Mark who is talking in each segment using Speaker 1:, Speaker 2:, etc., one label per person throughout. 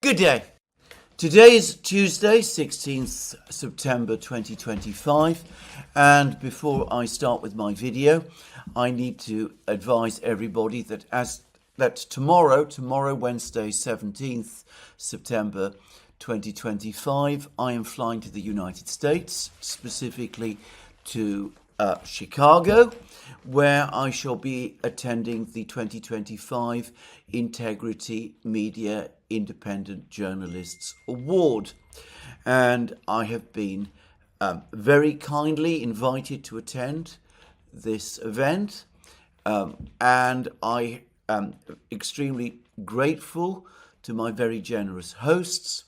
Speaker 1: Good day. Today is Tuesday, 16th September 2025, and before I start with my video, I need to advise everybody that tomorrow, Wednesday, 17th September 2025, I am flying to the United States, specifically to Chicago, where I shall be attending the 2025 Integrity Media Independent Journalists Award. And I have been very kindly invited to attend this event, and I am extremely grateful to my very generous hosts,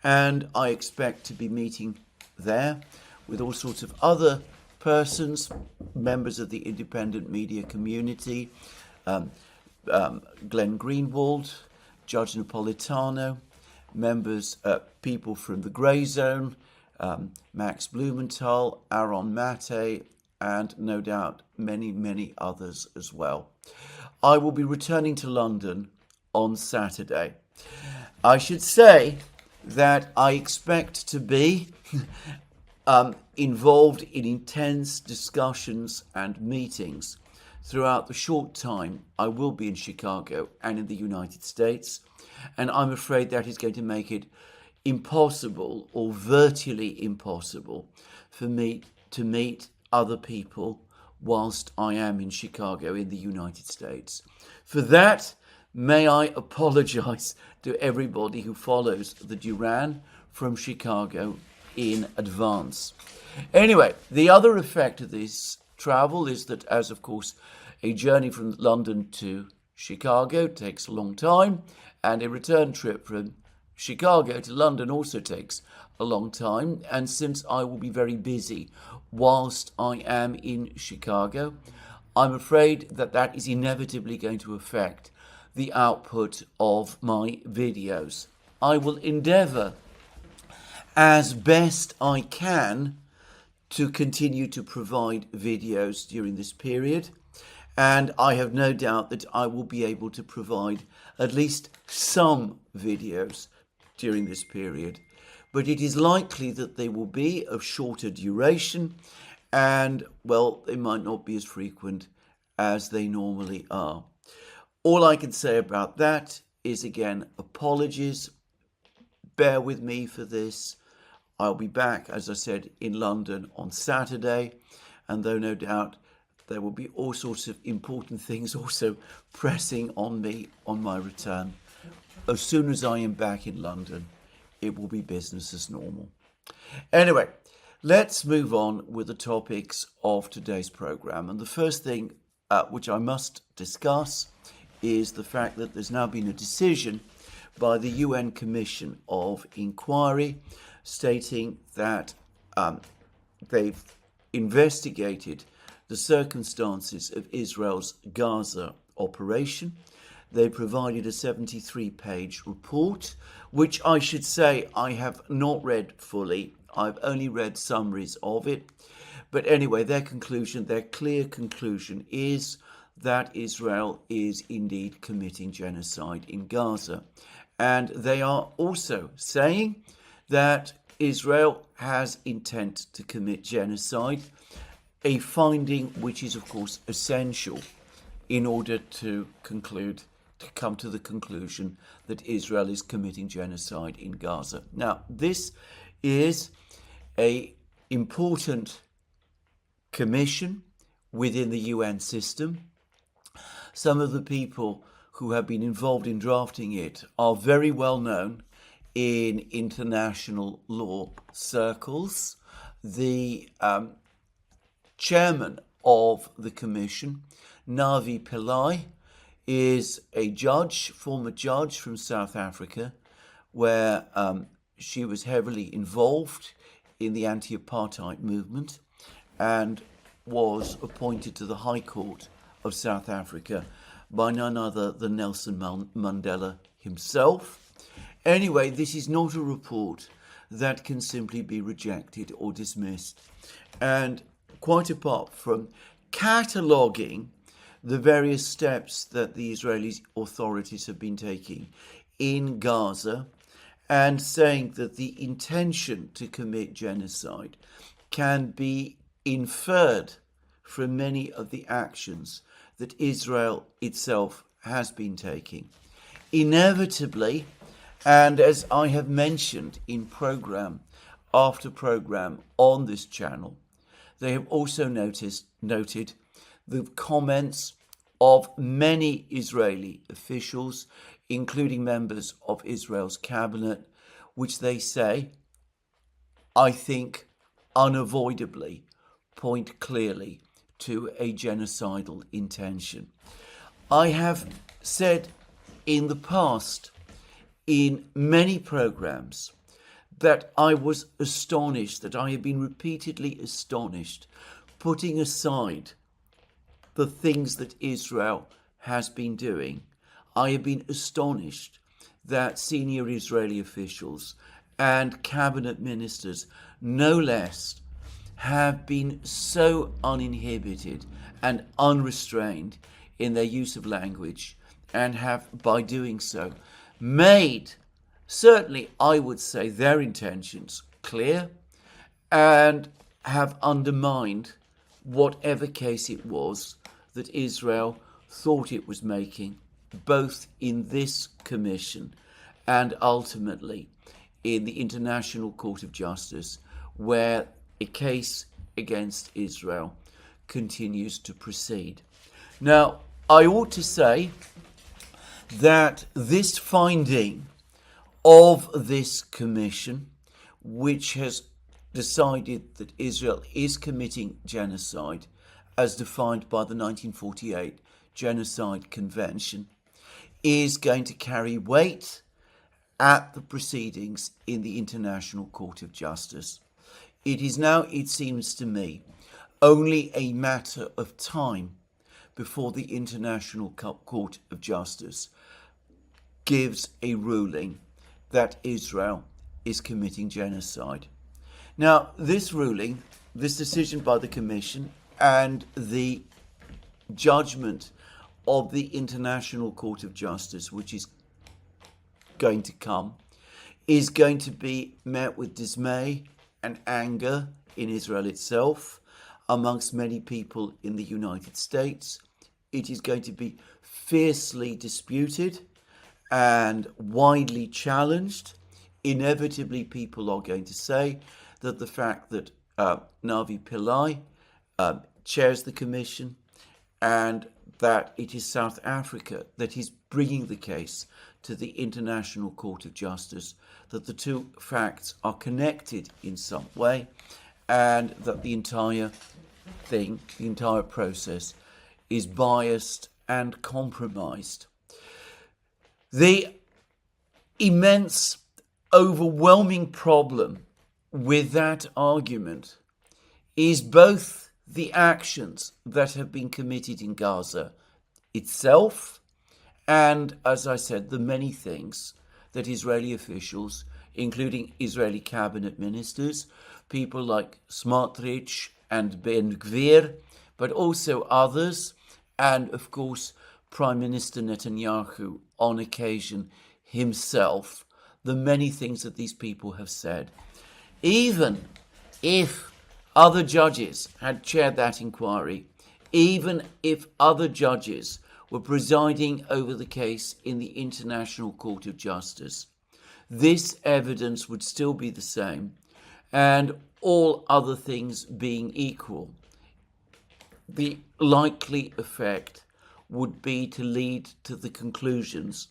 Speaker 1: and I expect to be meeting there with all sorts of other persons, members of the independent media community, Glenn Greenwald, Judge Napolitano, people from the Grey Zone, Max Blumenthal, Aaron Mate, and no doubt many, many others as well. I will be returning to London on Saturday. I should say that I expect to be involved in intense discussions and meetings throughout the short time I will be in Chicago and in the United States, and I'm afraid that is going to make it impossible or virtually impossible for me to meet other people whilst I am in Chicago in the United States. For that, may I apologize to everybody who follows the Duran from Chicago in advance. Anyway, the other effect of this travel is that, as of course a journey from London to Chicago takes a long time, and a return trip from Chicago to London also takes a long time, and since I will be very busy whilst I am in Chicago, I'm afraid that is inevitably going to affect the output of my videos. I will endeavour as best I can to continue to provide videos during this period, and I have no doubt that I will be able to provide at least some videos during this period, but it is likely that they will be of shorter duration, and well, they might not be as frequent as they normally are. All I can say about that is, again, apologies. Bear with me for this. I'll be back, as I said, in London on Saturday, and though no doubt there will be all sorts of important things also pressing on me on my return, as soon as I am back in London, it will be business as normal. Anyway, let's move on with the topics of today's program. And the first thing which I must discuss is the fact that there's now been a decision by the UN Commission of Inquiry stating that they've investigated the circumstances of Israel's Gaza operation. They provided a 73-page report, which I should say I have not read fully. I've only read summaries of it. But anyway, their clear conclusion is that Israel is indeed committing genocide in Gaza. And they are also saying that Israel has intent to commit genocide, a finding which is, of course, essential in order to come to the conclusion that Israel is committing genocide in Gaza. Now, this is an important commission within the UN system. Some of the people who have been involved in drafting it are very well known in international law circles. The chairman of the commission, Navi Pillai, is a former judge from South Africa, where she was heavily involved in the anti-apartheid movement and was appointed to the High Court of South Africa by none other than Nelson Mandela himself. Anyway, this is not a report that can simply be rejected or dismissed. And quite apart from cataloguing the various steps that the Israeli authorities have been taking in Gaza and saying that the intention to commit genocide can be inferred from many of the actions that Israel itself has been taking. Inevitably, and as I have mentioned in program after program on this channel, they have also noted the comments of many Israeli officials, including members of Israel's cabinet, which they say, I think, unavoidably point clearly to a genocidal intention. I have said in the past, in many programs, that I was astonished, that I have been repeatedly astonished, putting aside the things that Israel has been doing. I have been astonished that senior Israeli officials and cabinet ministers, no less, have been so uninhibited and unrestrained in their use of language, and have, by doing so, made, certainly I would say, their intentions clear, and have undermined whatever case it was that Israel thought it was making, both in this commission and ultimately in the International Court of Justice, where a case against Israel continues to proceed. Now, I ought to say that this finding of this commission, which has decided that Israel is committing genocide as defined by the 1948 Genocide Convention, is going to carry weight at the proceedings in the International Court of Justice. It is now, it seems to me, only a matter of time before the International Court of Justice gives a ruling that Israel is committing genocide. Now, this ruling, this decision by the Commission, and the judgment of the International Court of Justice, which is going to come, is going to be met with dismay and anger in Israel itself, amongst many people in the United States. It is going to be fiercely disputed and widely challenged. Inevitably, people are going to say that the fact that Navi Pillai chairs the commission, and that it is South Africa that is bringing the case to the International Court of Justice, that the two facts are connected in some way, and that the entire thing, the entire process, is biased and compromised. The immense, overwhelming problem with that argument is both the actions that have been committed in Gaza itself, and, as I said, the many things that Israeli officials, including Israeli cabinet ministers, people like Smotrich and Ben Gvir, but also others, and of course Prime Minister Netanyahu on occasion himself, the many things that these people have said. Even if other judges had chaired that inquiry, even if other judges were presiding over the case in the International Court of Justice, this evidence would still be the same, and all other things being equal, the likely effect would be to lead to the conclusions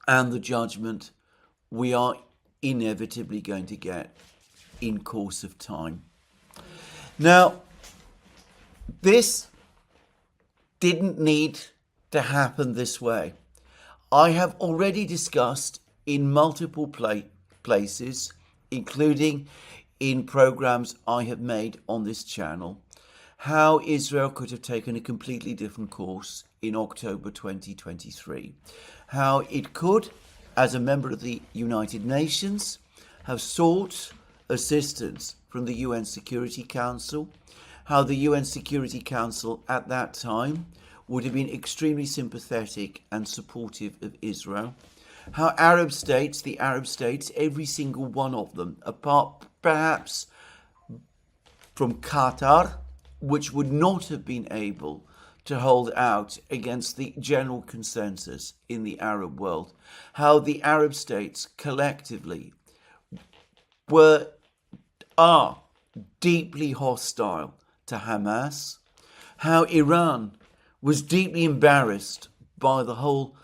Speaker 1: and the judgment we are inevitably going to get in course of time. Now, this didn't need to happen this way. I have already discussed in multiple places, including in programs I have made on this channel, how Israel could have taken a completely different course in October 2023. How it could, as a member of the United Nations, have sought assistance from the UN Security Council, how the UN Security Council at that time would have been extremely sympathetic and supportive of Israel, how the Arab states, every single one of them, apart perhaps from Qatar, which would not have been able to hold out against the general consensus in the Arab world, how the Arab states collectively are deeply hostile to Hamas, how Iran was deeply embarrassed by the whole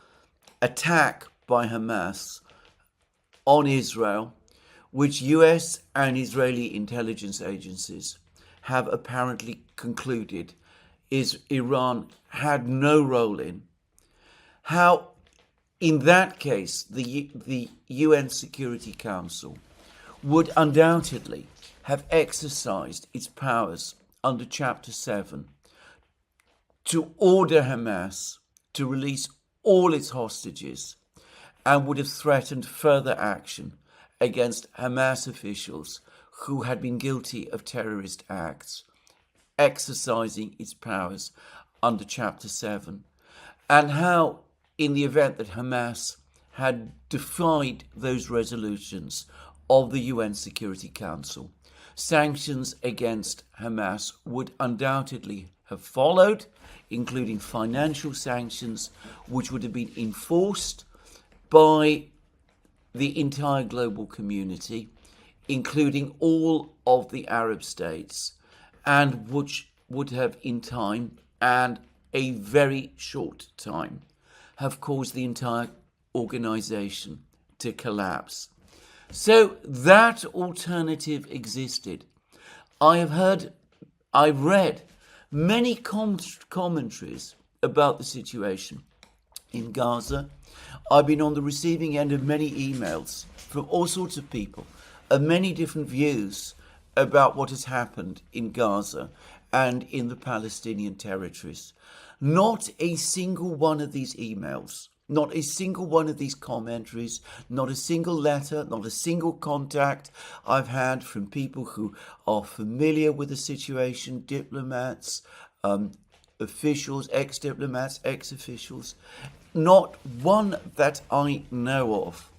Speaker 1: attack by Hamas on Israel, which US and Israeli intelligence agencies have apparently concluded is Iran had no role in. How, in that case, the UN Security Council would undoubtedly have exercised its powers under Chapter 7 to order Hamas to release all its hostages, and would have threatened further action against Hamas officials who had been guilty of terrorist acts, exercising its powers under Chapter 7, and how, in the event that Hamas had defied those resolutions of the UN Security Council, sanctions against Hamas would undoubtedly have followed, including financial sanctions, which would have been enforced by the entire global community, including all of the Arab states, and which would have in time, and a very short time, have caused the entire organization to collapse. So that alternative existed. I've read many commentaries about the situation in Gaza. I've been on the receiving end of many emails from all sorts of people, of many different views about what has happened in Gaza and in the Palestinian territories. Not a single one of these emails, not a single one of these commentaries, not a single letter, not a single contact I've had from people who are familiar with the situation, diplomats, officials, ex-diplomats, ex-officials, not one that I know of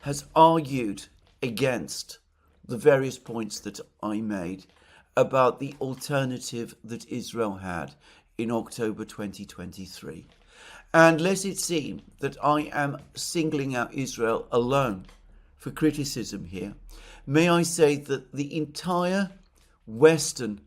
Speaker 1: has argued against the various points that I made about the alternative that Israel had in October 2023. And lest it seem that I am singling out Israel alone for criticism here, may I say that the entire Western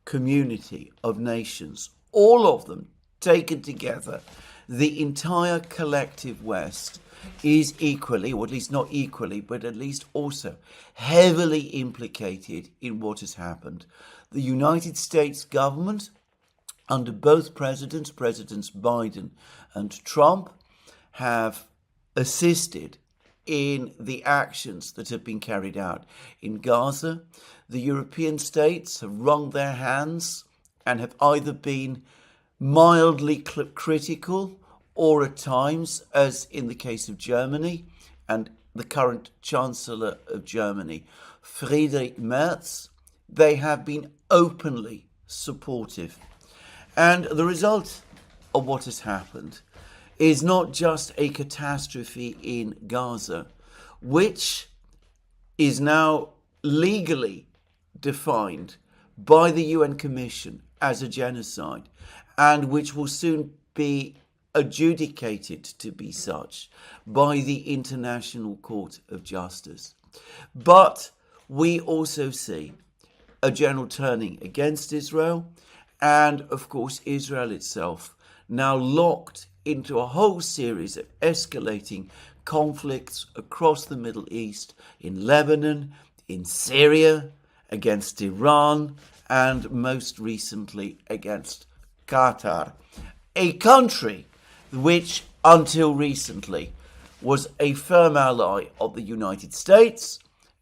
Speaker 1: community of nations, all of them taken together, the entire collective West is equally, or at least not equally, but at least also heavily implicated in what has happened. The United States government, under both Presidents Biden and Trump, have assisted in the actions that have been carried out in Gaza. The European states have wrung their hands and have either been mildly critical, or at times, as in the case of Germany and the current Chancellor of Germany, Friedrich Merz, they have been openly supportive. And the result of what has happened is not just a catastrophe in Gaza, which is now legally defined by the UN Commission as a genocide, and which will soon be adjudicated to be such by the International Court of Justice. But we also see a general turning against Israel, and of course Israel itself now locked into a whole series of escalating conflicts across the Middle East, in Lebanon, in Syria, against Iran, and most recently against Qatar, a country which until recently was a firm ally of the United States,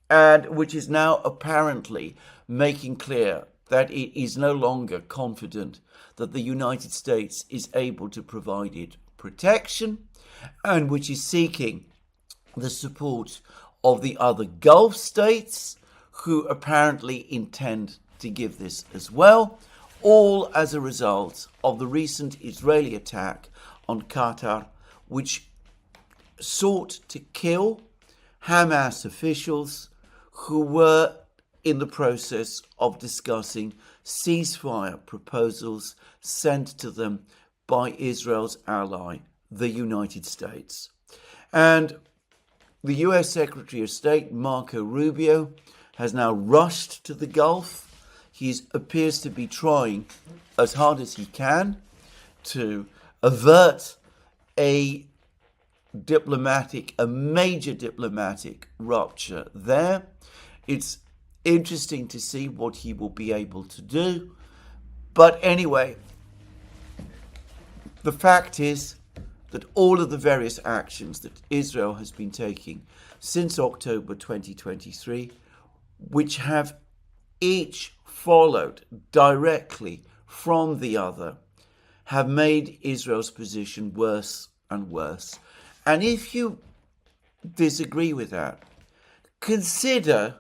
Speaker 1: and which is now apparently making clear that it is no longer confident that the United States is able to provide it protection, and which is seeking the support of the other Gulf states, who apparently intend to give this as well, all as a result of the recent Israeli attack on Qatar, which sought to kill Hamas officials who were in the process of discussing ceasefire proposals sent to them by Israel's ally, the United States. And the US Secretary of State, Marco Rubio, has now rushed to the Gulf. He appears to be trying as hard as he can to avert a major diplomatic rupture there. It's interesting to see what he will be able to do. But anyway, the fact is that all of the various actions that Israel has been taking since October 2023, which have each followed directly from the other, have made Israel's position worse and worse. And if you disagree with that, consider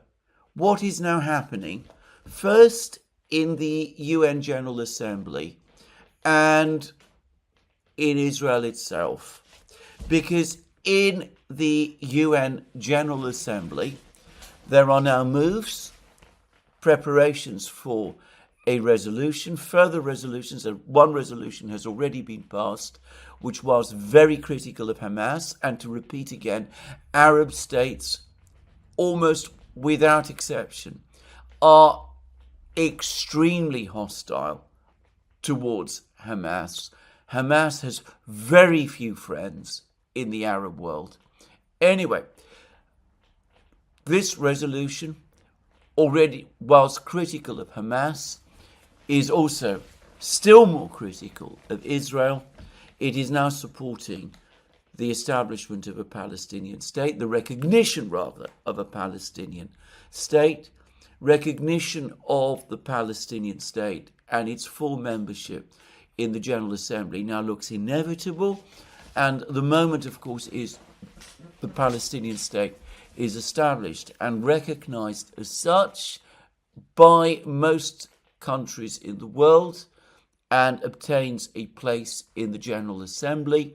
Speaker 1: what is now happening, first in the UN General Assembly and in Israel itself. Because in the UN General Assembly, there are now moves, preparations for a resolution, further resolutions. One resolution has already been passed, which was very critical of Hamas. And to repeat again, Arab states, almost without exception, are extremely hostile towards Hamas. Hamas has very few friends in the Arab world. Anyway, this resolution, already whilst critical of Hamas, is also still more critical of Israel. It is now supporting the establishment of a Palestinian state, the recognition rather of a Palestinian state, recognition of the Palestinian state and its full membership in the General Assembly now looks inevitable. And the moment, of course, is the Palestinian state is established and recognized as such by most countries in the world and obtains a place in the General Assembly.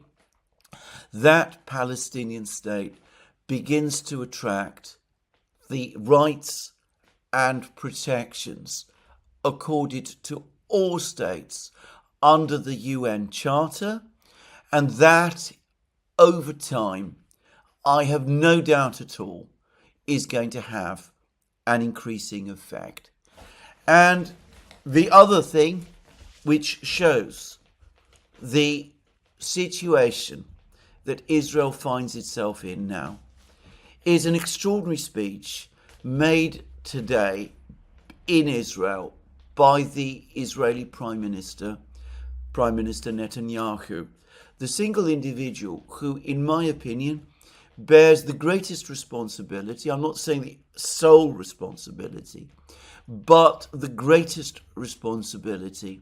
Speaker 1: That Palestinian state begins to attract the rights and protections accorded to all states under the UN Charter, and that over time, I have no doubt at all, is going to have an increasing effect. And the other thing which shows the situation that Israel finds itself in now is an extraordinary speech made today in Israel by the Israeli Prime Minister Netanyahu, the single individual who, in my opinion, bears the greatest responsibility. I'm not saying the sole responsibility, but the greatest responsibility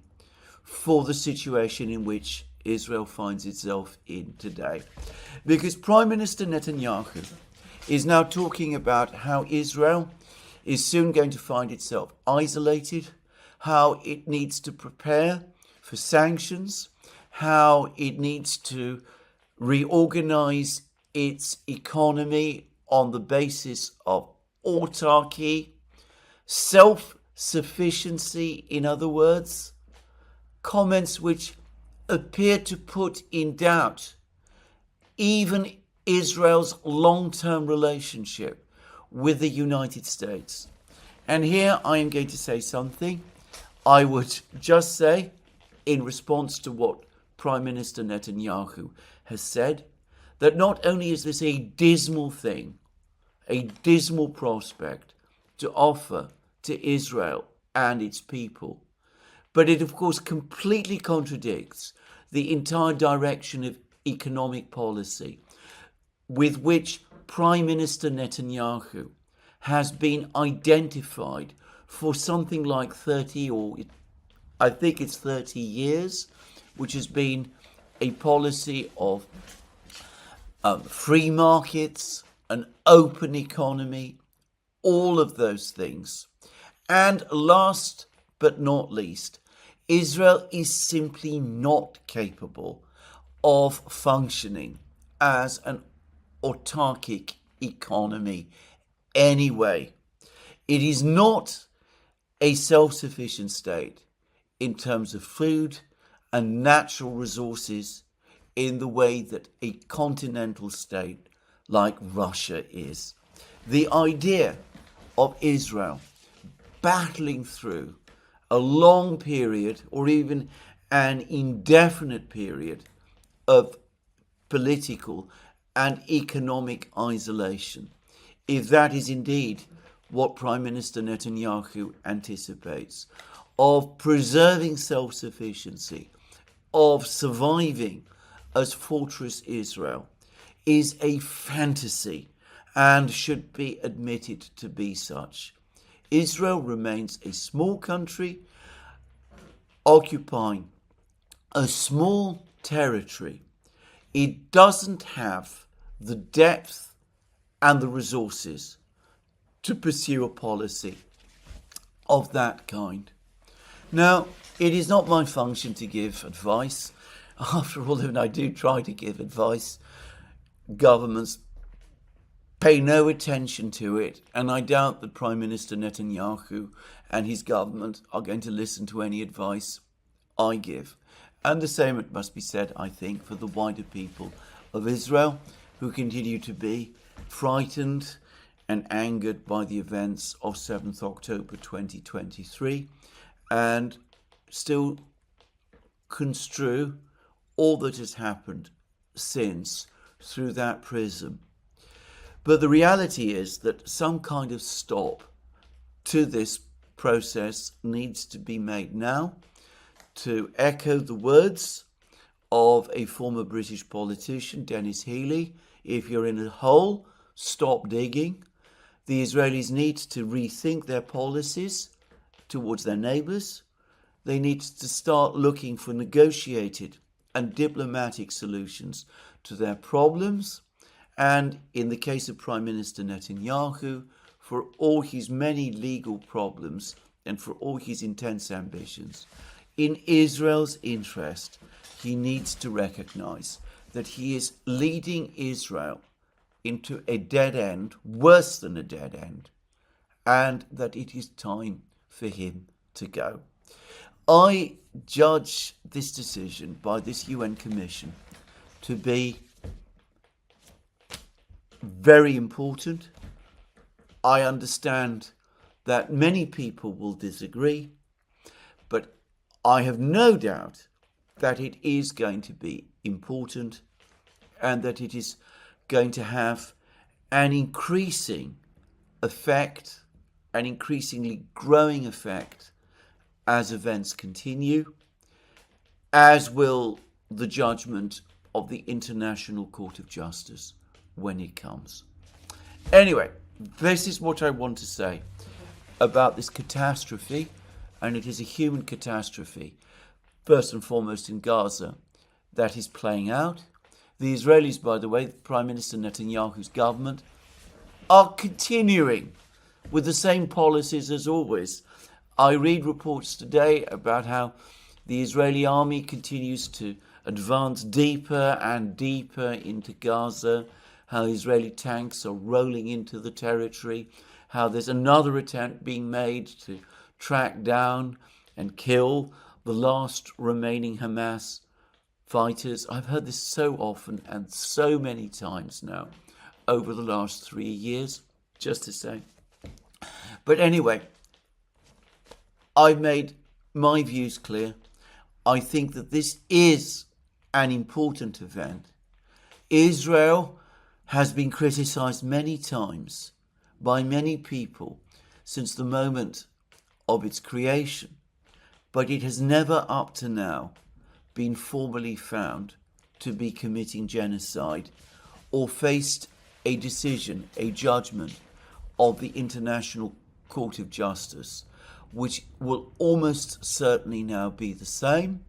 Speaker 1: for the situation in which Israel finds itself in today. Because Prime Minister Netanyahu is now talking about how Israel is soon going to find itself isolated, how it needs to prepare for sanctions, how it needs to reorganize its economy on the basis of autarky, self-sufficiency, in other words, comments which appear to put in doubt even Israel's long-term relationship with the United States. And here I am going to say something I would just say in response to what Prime Minister Netanyahu has said, that not only is this a dismal thing, a dismal prospect to offer to Israel and its people, but it of course completely contradicts the entire direction of economic policy with which Prime Minister Netanyahu has been identified for something like 30 or I think it's 30 years, which has been a policy of free markets, an open economy, all of those things. And last but not least, Israel is simply not capable of functioning as an autarkic economy anyway. It is not a self-sufficient state in terms of food and natural resources in the way that a continental state like Russia is. The idea of Israel battling through a long period or even an indefinite period of political and economic isolation, if that is indeed what Prime Minister Netanyahu anticipates, of preserving self-sufficiency, of surviving as Fortress Israel, is a fantasy and should be admitted to be such. Israel remains a small country occupying a small territory. It doesn't have the depth and the resources to pursue a policy of that kind. Now, it is not my function to give advice. After all, when I do try to give advice, governments pay no attention to it, and I doubt that Prime Minister Netanyahu and his government are going to listen to any advice I give. And the same, it must be said, I think, for the wider people of Israel, who continue to be frightened and angered by the events of 7th October 2023 and still construe all that has happened since through that prism. But the reality is that some kind of stop to this process needs to be made now. To echo the words of a former British politician, Dennis Healey, if you're in a hole, stop digging. The Israelis need to rethink their policies towards their neighbours. They need to start looking for negotiated and diplomatic solutions to their problems. And in the case of Prime Minister Netanyahu, for all his many legal problems and for all his intense ambitions, in Israel's interest, he needs to recognize that he is leading Israel into a dead end, worse than a dead end, and that it is time for him to go. I judge this decision by this UN Commission to be very important. I understand that many people will disagree, but I have no doubt that it is going to be important and that it is going to have an increasing effect, an increasingly growing effect as events continue, as will the judgment of the International Court of Justice when it comes. Anyway, this is what I want to say about this catastrophe, and it is a human catastrophe, first and foremost in Gaza, that is playing out. The Israelis, by the way, Prime Minister Netanyahu's government, are continuing with the same policies as always. I read reports today about how the Israeli army continues to advance deeper and deeper into Gaza, how Israeli tanks are rolling into the territory, how there's another attempt being made to track down and kill the last remaining Hamas fighters. I've heard this so often and so many times now over the last 3 years, just to say. But anyway, I've made my views clear. I think that this is an important event. Israel has been criticized many times by many people since the moment of its creation, but it has never up to now been formally found to be committing genocide or faced a decision, a judgment of the International Court of Justice, which will almost certainly now be the same.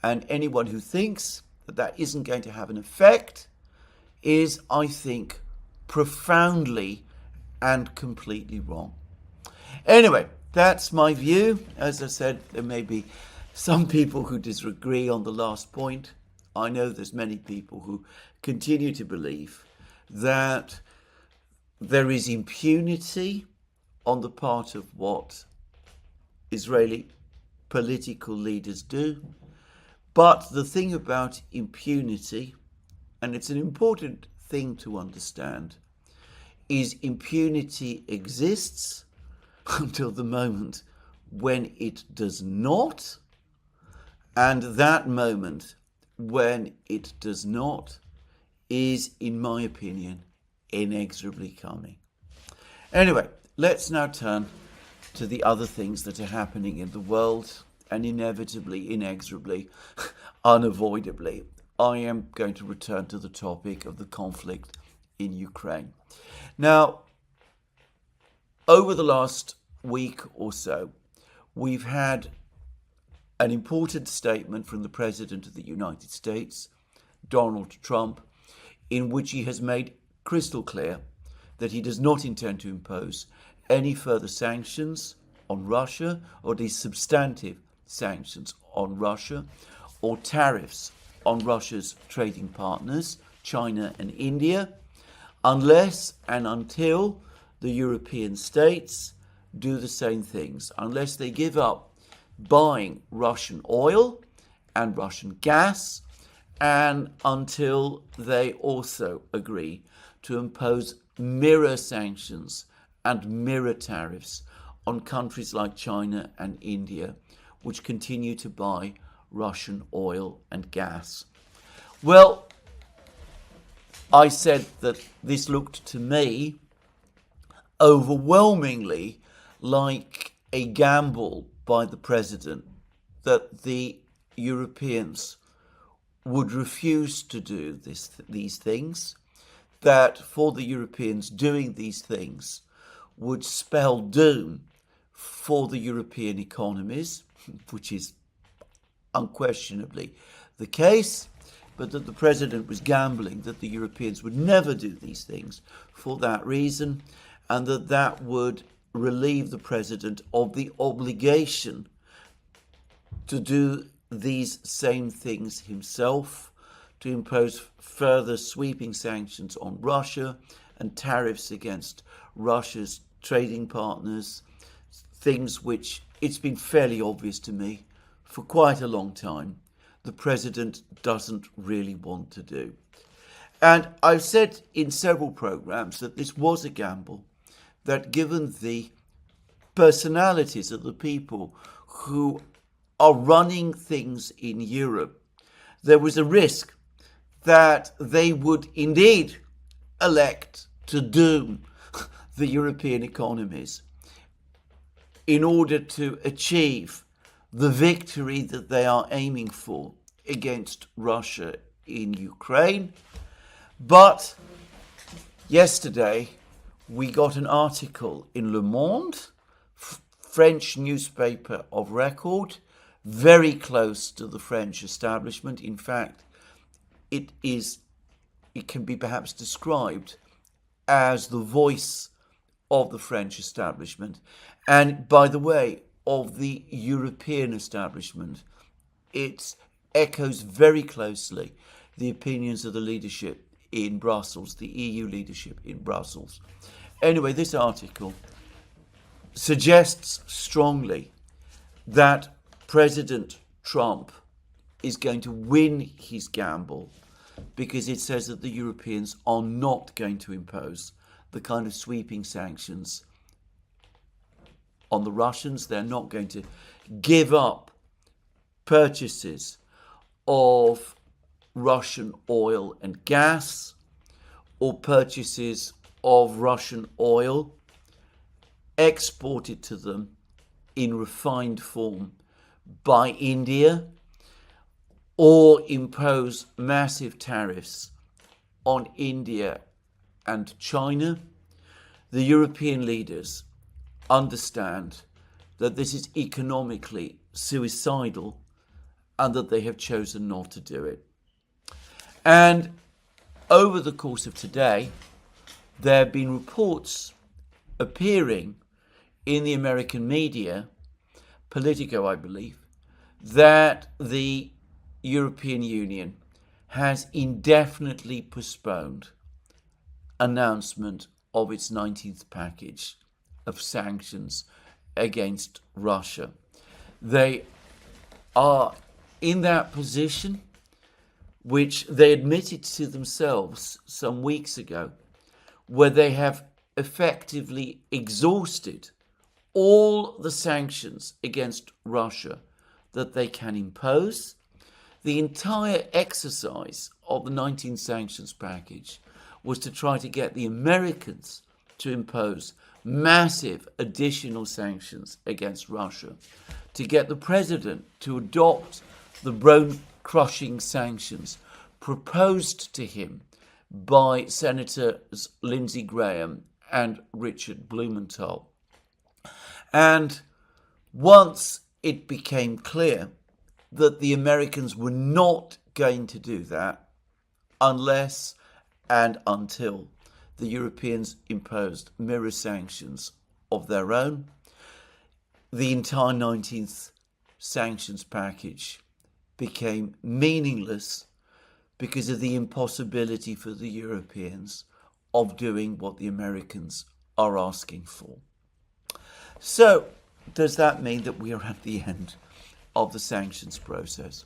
Speaker 1: And anyone who thinks that that isn't going to have an effect is, I think, profoundly and completely wrong. Anyway, that's my view. As I said, there may be some people who disagree on the last point. I know there's many people who continue to believe that there is impunity on the part of what Israeli political leaders do. But the thing about impunity, and it's an important thing to understand, is impunity exists until the moment when it does not, and that moment when it does not is, in my opinion, inexorably coming. Anyway, let's now turn to the other things that are happening in the world, and inevitably, inexorably, unavoidably, I am going to return to the topic of the conflict in Ukraine. Now, over the last week or so, we've had an important statement from the President of the United States, Donald Trump, in which he has made crystal clear that he does not intend to impose any further sanctions on Russia, or these substantive sanctions on Russia, or tariffs on Russia's trading partners, China and India, unless and until the European states do the same things, unless they give up buying Russian oil and Russian gas, and until they also agree to impose mirror sanctions and mirror tariffs on countries like China and India, which continue to buy Russian oil and gas. Well, I said that this looked to me overwhelmingly like a gamble by the president, that the Europeans would refuse to do these things, that for the Europeans doing these things would spell doom for the European economies, which is unquestionably the case, but that the president was gambling that the Europeans would never do these things for that reason, and that would relieve the president of the obligation to do these same things himself, to impose further sweeping sanctions on Russia and tariffs against Russia's trading partners, things which it's been fairly obvious to me for quite a long time the president doesn't really want to do. And I've said in several programs that this was a gamble, that given the personalities of the people who are running things in Europe, there was a risk that they would indeed elect to doom the European economies in order to achieve the victory that they are aiming for against Russia in Ukraine. But yesterday we got an article in Le Monde, French newspaper of record, very close to the French establishment. In fact, it can be perhaps described as the voice of the French establishment, and by the way, of the European establishment. It echoes very closely the opinions of the leadership in Brussels, the EU leadership in Brussels. Anyway, this article suggests strongly that President Trump is going to win his gamble, because it says that the Europeans are not going to impose the kind of sweeping sanctions on the Russians. They're not going to give up purchases of Russian oil and gas, or purchases of Russian oil exported to them in refined form by India, or impose massive tariffs on India and China. The European leaders understand that this is economically suicidal and that they have chosen not to do it. And over the course of today, there have been reports appearing in the American media, Politico, I believe, that the European Union has indefinitely postponed announcement of its 19th package of sanctions against Russia. They are in that position which they admitted to themselves some weeks ago, where they have effectively exhausted all the sanctions against Russia that they can impose. The entire exercise of the 19 sanctions package was to try to get the Americans to impose massive additional sanctions against Russia, to get the president to adopt the bone-crushing sanctions proposed to him by Senators Lindsey Graham and Richard Blumenthal. And once it became clear that the Americans were not going to do that unless and until the Europeans imposed mirror sanctions of their own, the entire 19th sanctions package became meaningless because of the impossibility for the Europeans of doing what the Americans are asking for. So, does that mean that we are at the end of the sanctions process?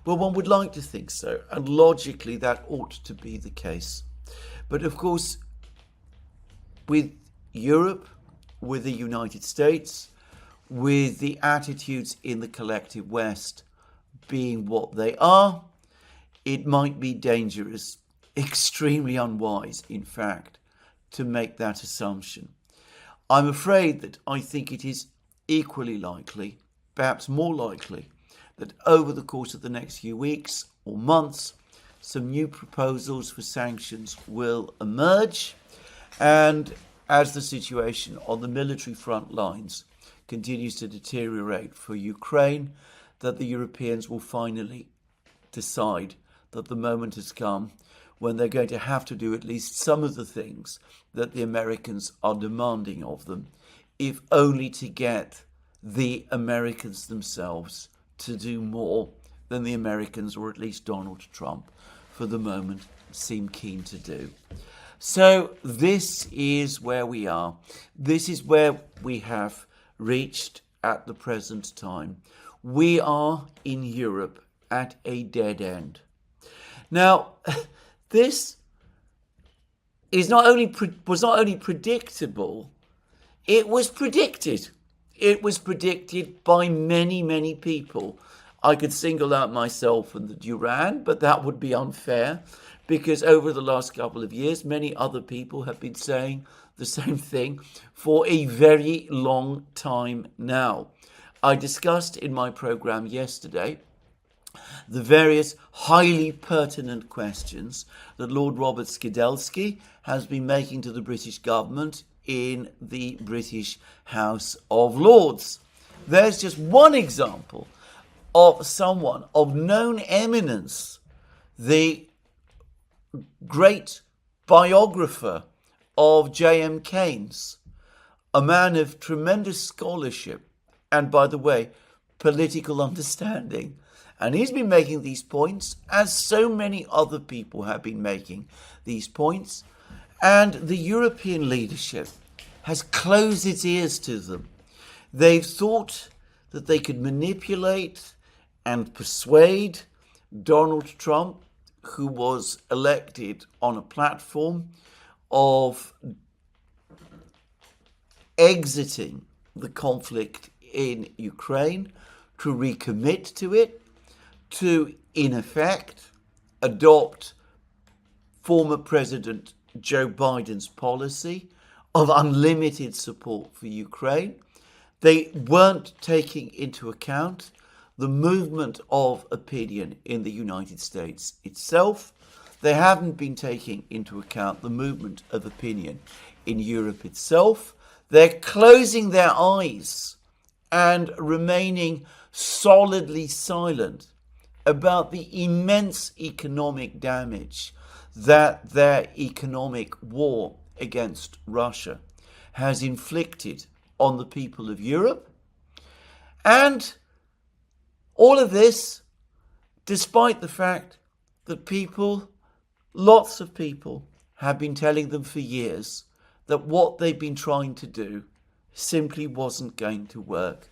Speaker 1: Well, one would like to think so, and logically that ought to be the case. But of course, with Europe, with the United States, with the attitudes in the collective West being what they are, it might be dangerous, extremely unwise, in fact, to make that assumption. I'm afraid that I think it is equally likely, perhaps more likely, that over the course of the next few weeks or months, some new proposals for sanctions will emerge. And as the situation on the military front lines continues to deteriorate for Ukraine, that the Europeans will finally decide that the moment has come when they're going to have to do at least some of the things that the Americans are demanding of them, if only to get the Americans themselves to do more than the Americans, or at least Donald Trump, for the moment, seem keen to do. So this is where we are. This is where we have reached at the present time. We are in Europe at a dead end. Now, this was not only predictable, it was predicted. It was predicted by many, many people. I could single out myself and the Duran, but that would be unfair, because over the last couple of years, many other people have been saying the same thing for a very long time now. I discussed in my program yesterday the various highly pertinent questions that Lord Robert Skidelsky has been making to the British government in the British House of Lords. There's just one example of someone of known eminence, the great biographer of J.M. Keynes, a man of tremendous scholarship and, by the way, political understanding. And he's been making these points, as so many other people have been making these points. And the European leadership has closed its ears to them. They've thought that they could manipulate and persuade Donald Trump, who was elected on a platform of exiting the conflict in Ukraine, to recommit to it, to, in effect, adopt former President Joe Biden's policy of unlimited support for Ukraine. They weren't taking into account the movement of opinion in the United States itself. They haven't been taking into account the movement of opinion in Europe itself. They're closing their eyes and remaining solidly silent about the immense economic damage that their economic war against Russia has inflicted on the people of Europe. And all of this, despite the fact that people, lots of people, have been telling them for years that what they've been trying to do simply wasn't going to work.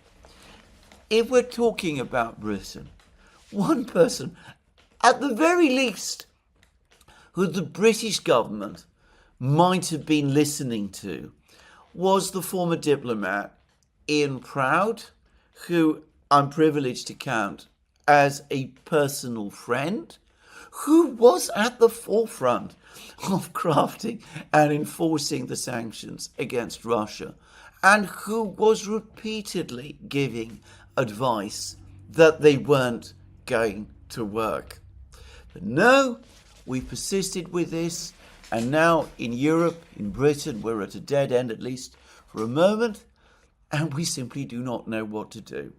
Speaker 1: If we're talking about Britain, one person, at the very least, who the British government might have been listening to was the former diplomat Ian Proud, who I'm privileged to count as a personal friend, who was at the forefront of crafting and enforcing the sanctions against Russia, and who was repeatedly giving advice that they weren't going to work. But no, we persisted with this, and now in Europe, in Britain, we're at a dead end, at least for a moment, and we simply do not know what to do.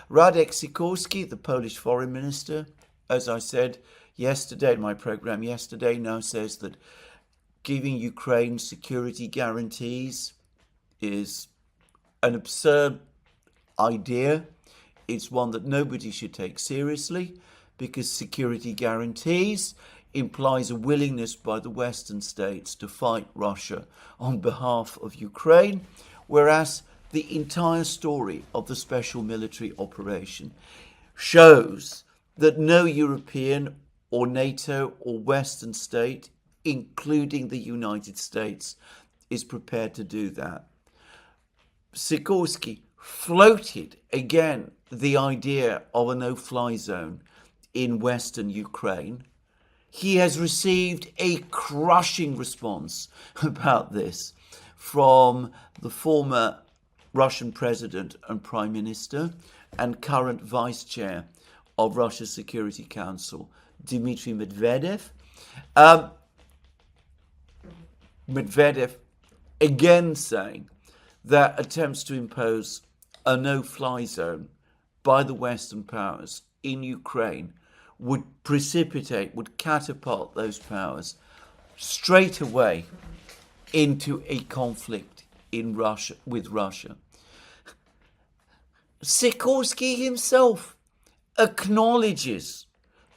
Speaker 1: Radek Sikorski, the Polish foreign minister, as I said yesterday in my program yesterday, now says that giving Ukraine security guarantees is an absurd idea. It's one that nobody should take seriously, because security guarantees implies a willingness by the Western states to fight Russia on behalf of Ukraine, whereas the entire story of the special military operation shows that no European or NATO or Western state, including the United States, is prepared to do that. Sikorski floated again the idea of a no-fly zone in Western Ukraine. He has received a crushing response about this from the former Russian president and prime minister and current vice chair of Russia's Security Council, Dmitry Medvedev. Medvedev again saying that attempts to impose a no-fly zone by the Western powers in Ukraine would catapult those powers straight away into a conflict in Russia with Russia. Sikorski himself acknowledges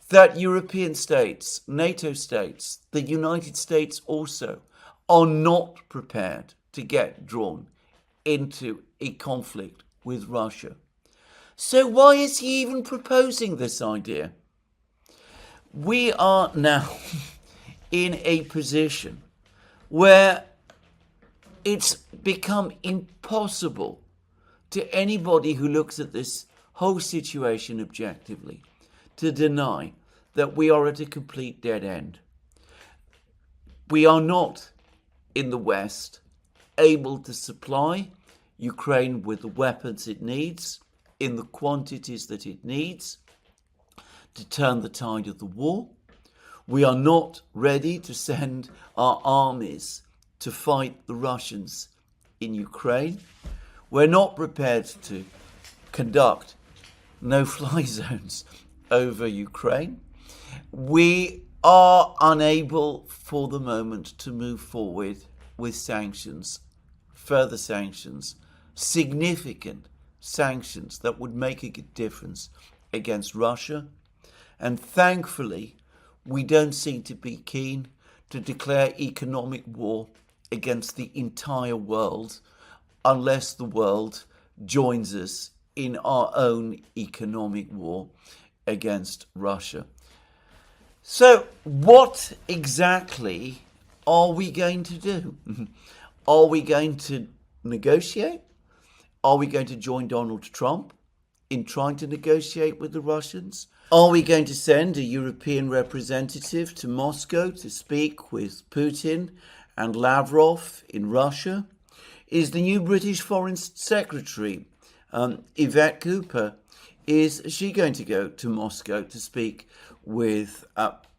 Speaker 1: that European states, NATO states, the United States also, are not prepared to get drawn into a conflict with Russia. So why is he even proposing this idea? We are now in a position where it's become impossible to anybody who looks at this whole situation objectively to deny that we are at a complete dead end. We are not, in the West, able to supply Ukraine with the weapons it needs in the quantities that it needs to turn the tide of the war. We are not ready to send our armies to fight the Russians in Ukraine. We're not prepared to conduct no-fly zones over Ukraine. We are unable for the moment to move forward with sanctions, further sanctions, significant sanctions that would make a difference against Russia. And thankfully, we don't seem to be keen to declare economic war against the entire world unless the world joins us in our own economic war against Russia. So what exactly are we going to do? Are we going to negotiate? Are we going to join Donald Trump in trying to negotiate with the Russians? Are we going to send a European representative to Moscow to speak with Putin and Lavrov in Russia? Is the new British Foreign Secretary, Yvette Cooper, is she going to go to Moscow to speak with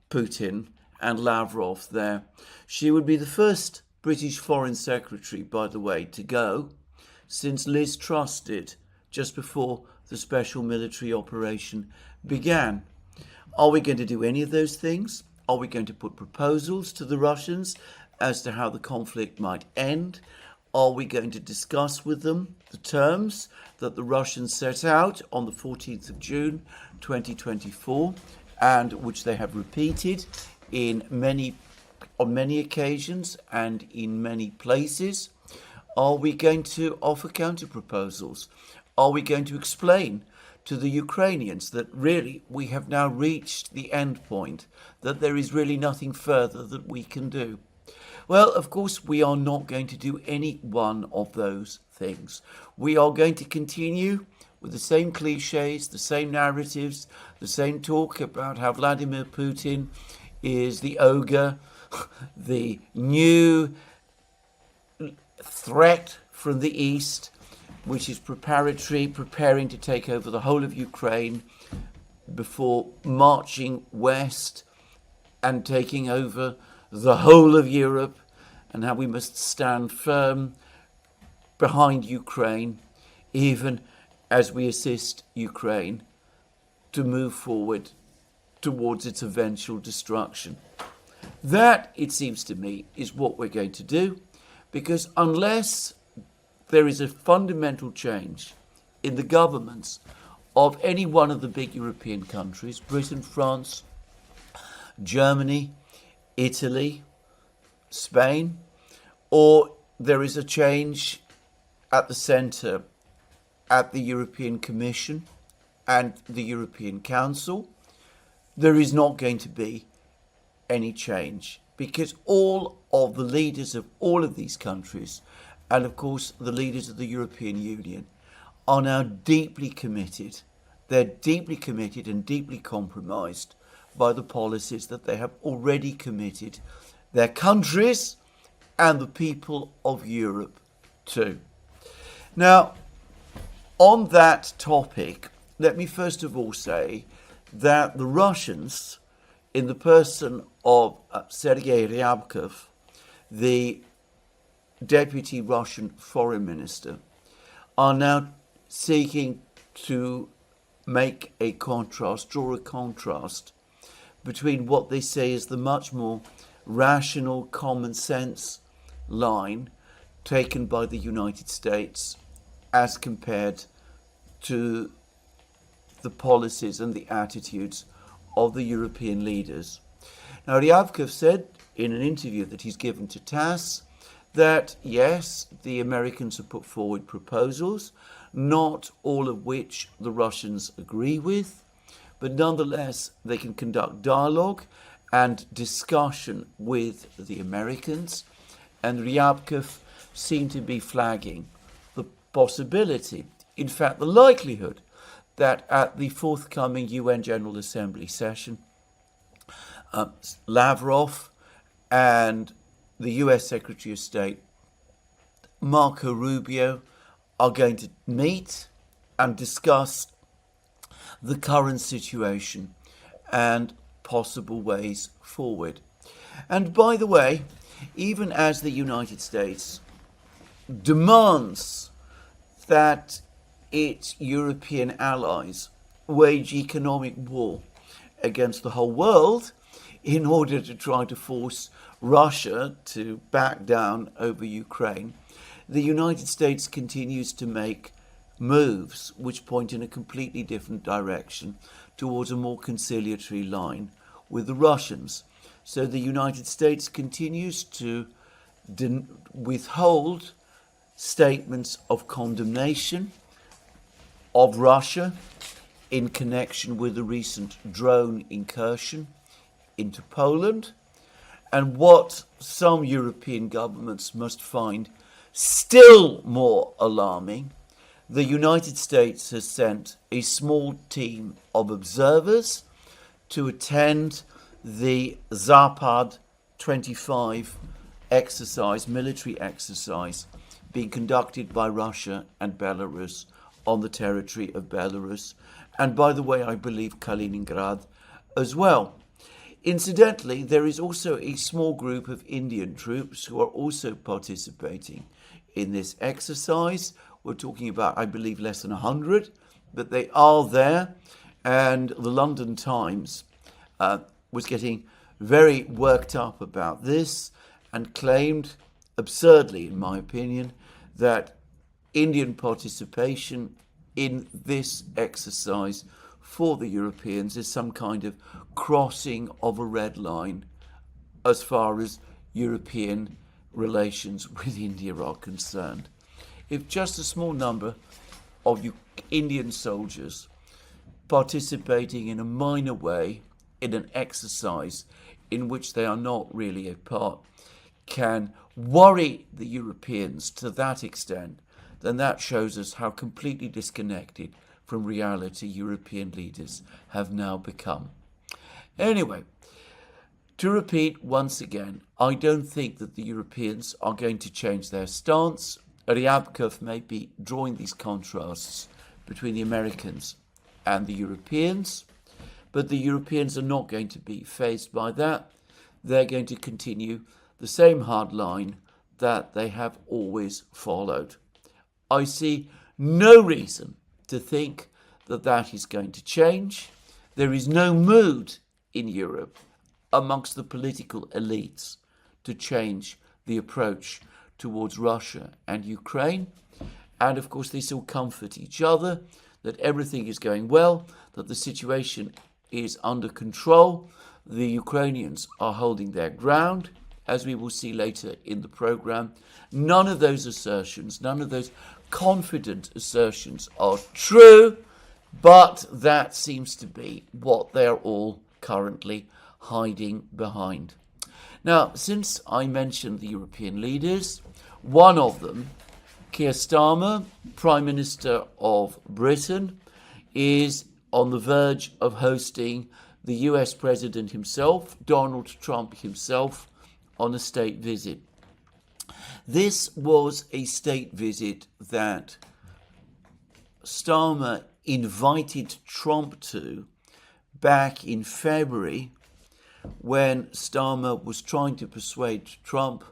Speaker 1: Putin and Lavrov there? She would be the first British Foreign Secretary, by the way, to go since Liz Truss did just before the special military operation began. Are we going to do any of those things? Are we going to put proposals to the Russians as to how the conflict might end? Are we going to discuss with them the terms that the Russians set out on the 14th of June 2024 and which they have repeated in many on many occasions and in many places? Are we going to offer counter proposals? Are we going to explain to the Ukrainians that really we have now reached the end point, that there is really nothing further that we can do? Well, of course, we are not going to do any one of those things. We are going to continue with the same cliches, the same narratives, the same talk about how Vladimir Putin is the ogre, the new threat from the east, which is preparing to take over the whole of Ukraine before marching west and taking over the whole of Europe, and how we must stand firm behind Ukraine, even as we assist Ukraine to move forward towards its eventual destruction. That, it seems to me, is what we're going to do, because unless there is a fundamental change in the governments of any one of the big European countries, Britain, France, Germany, Italy, Spain, or there is a change at the centre at the European Commission and the European Council, there is not going to be any change, because all of the leaders of all of these countries, and of course the leaders of the European Union, are now deeply committed. They're deeply committed and deeply compromised by the policies that they have already committed their countries and the people of Europe to. Now, on that topic, let me first of all say that the Russians, in the person of Sergei Ryabkov, the deputy Russian foreign minister, are now seeking to make a contrast, draw a contrast between what they say is the much more rational, common sense line taken by the United States as compared to the policies and the attitudes of the European leaders. Now, Ryabkov said in an interview that he's given to TASS that, yes, the Americans have put forward proposals, not all of which the Russians agree with, but nonetheless they can conduct dialogue and discussion with the Americans. And Ryabkov seemed to be flagging the possibility, in fact the likelihood, that at the forthcoming UN General Assembly session, Lavrov and the US Secretary of State Marco Rubio are going to meet and discuss the current situation and possible ways forward. And by the way, even as the United States demands that its European allies wage economic war against the whole world in order to try to force Russia to back down over Ukraine, the United States continues to make moves which point in a completely different direction towards a more conciliatory line with the Russians. So the United States continues to withhold statements of condemnation of Russia in connection with the recent drone incursion into Poland. And what some European governments must find still more alarming, the United States has sent a small team of observers to attend the Zapad 25 exercise, military exercise, being conducted by Russia and Belarus on the territory of Belarus, and by the way, I believe Kaliningrad as well. Incidentally, there is also a small group of Indian troops who are also participating in this exercise. We're talking about, I believe, less than 100, but they are there. And the London Times was getting very worked up about this and claimed, absurdly in my opinion, that Indian participation in this exercise for the Europeans is some kind of crossing of a red line as far as European relations with India are concerned. If just a small number of Indian soldiers participating in a minor way in an exercise in which they are not really a part can worry the Europeans to that extent, then that shows us how completely disconnected from reality European leaders have now become. Anyway, to repeat once again, I don't think that the Europeans are going to change their stance. Ryabkov may be drawing these contrasts between the Americans and the Europeans, but the Europeans are not going to be fazed by that. They're going to continue the same hard line that they have always followed. I see no reason to think that that is going to change. There is no mood in Europe amongst the political elites to change the approach towards Russia and Ukraine. And of course, they still comfort each other that everything is going well, that the situation is under control. The Ukrainians are holding their ground, as we will see later in the program. None of those assertions, none of those confident assertions are true, but that seems to be what they're all currently hiding behind. Now, since I mentioned the European leaders, one of them, Keir Starmer, Prime Minister of Britain, is on the verge of hosting the US President himself, Donald Trump himself, on a state visit. This was a state visit that Starmer invited Trump to back in February, when Starmer was trying to persuade Trump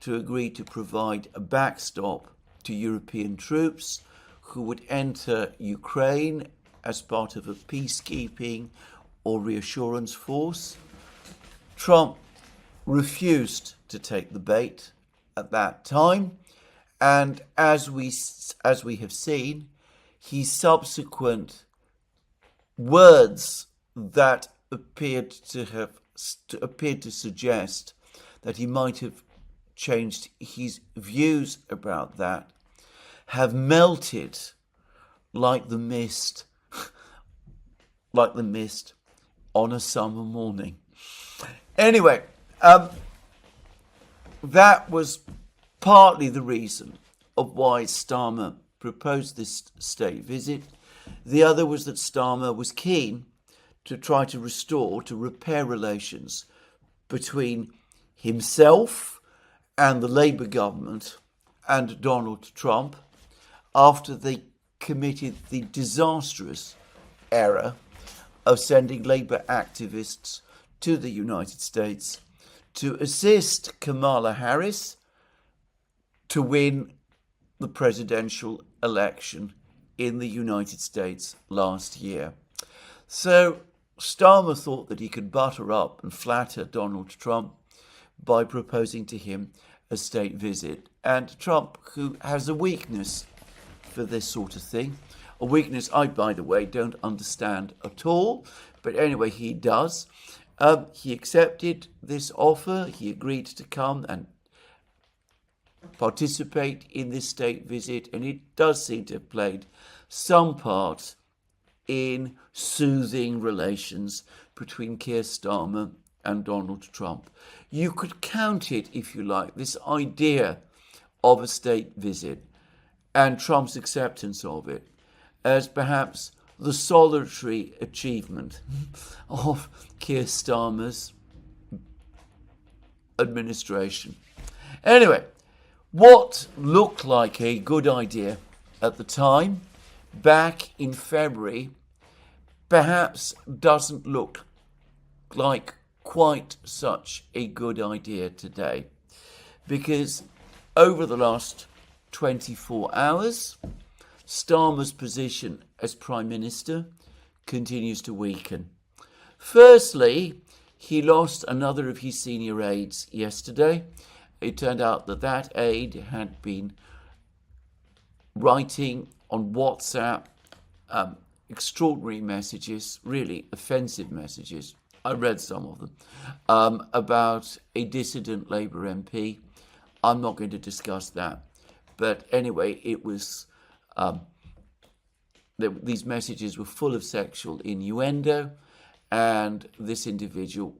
Speaker 1: to agree to provide a backstop to European troops who would enter Ukraine as part of a peacekeeping or reassurance force. Trump refused to take the bait at that time, and as we have seen, his subsequent words that appeared to suggest that he might have changed his views about that have melted like the mist on a summer morning. Anyway, that was partly the reason of why Starmer proposed this state visit. The other was that Starmer was keen to try to repair relations between himself and the Labour government and Donald Trump after they committed the disastrous error of sending Labour activists to the United States to assist Kamala Harris to win the presidential election in the United States last year. So Starmer thought that he could butter up and flatter Donald Trump by proposing to him a state visit. And Trump, who has a weakness for this sort of thing, a weakness I, by the way, don't understand at all, but anyway, he does. He accepted this offer. He agreed to come and participate in this state visit, and it does seem to have played some part in soothing relations between Keir Starmer and Donald Trump. You could count it, if you like, this idea of a state visit and Trump's acceptance of it as perhaps the solitary achievement of Keir Starmer's administration. Anyway, what looked like a good idea at the time, back in February, perhaps doesn't look like quite such a good idea today. Because over the last 24 hours, Starmer's position as Prime Minister continues to weaken. Firstly, he lost another of his senior aides yesterday. It turned out that that aide had been writing on WhatsApp extraordinary messages, really offensive messages, I read some of them, about a dissident Labour MP. I'm not going to discuss that. But anyway, it was, these messages were full of sexual innuendo, and this individual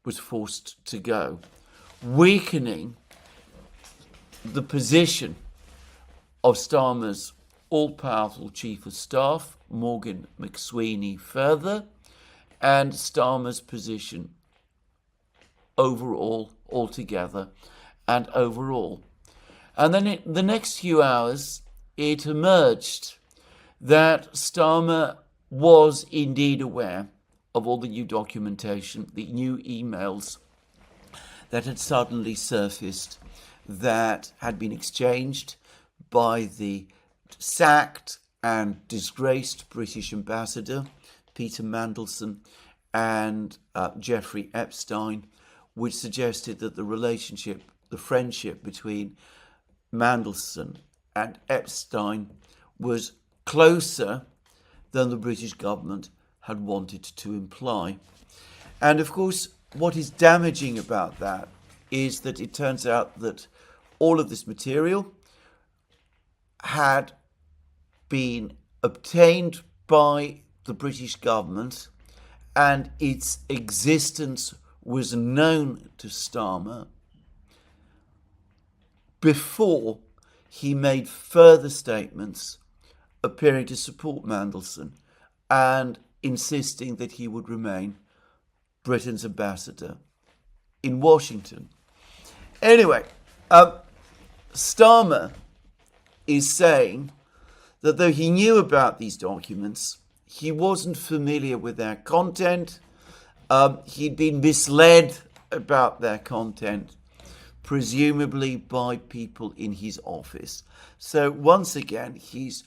Speaker 1: was forced to go, weakening the position of Starmer's all-powerful chief of staff, Morgan McSweeney, further, and Starmer's position overall, altogether, and overall. And then in the next few hours, it emerged that Starmer was indeed aware of all the new documentation, the new emails that had suddenly surfaced, that had been exchanged by the sacked and disgraced British ambassador, Peter Mandelson, and Jeffrey Epstein, which suggested that the friendship between Mandelson and Epstein was closer than the British government had wanted to imply. And of course, what is damaging about that is that it turns out that all of this material had been obtained by the British government, and its existence was known to Starmer before he made further statements appearing to support Mandelson and insisting that he would remain Britain's ambassador in Washington. Anyway, Starmer is saying that though he knew about these documents, he wasn't familiar with their content. He'd been misled about their content, presumably by people in his office. So once again, he's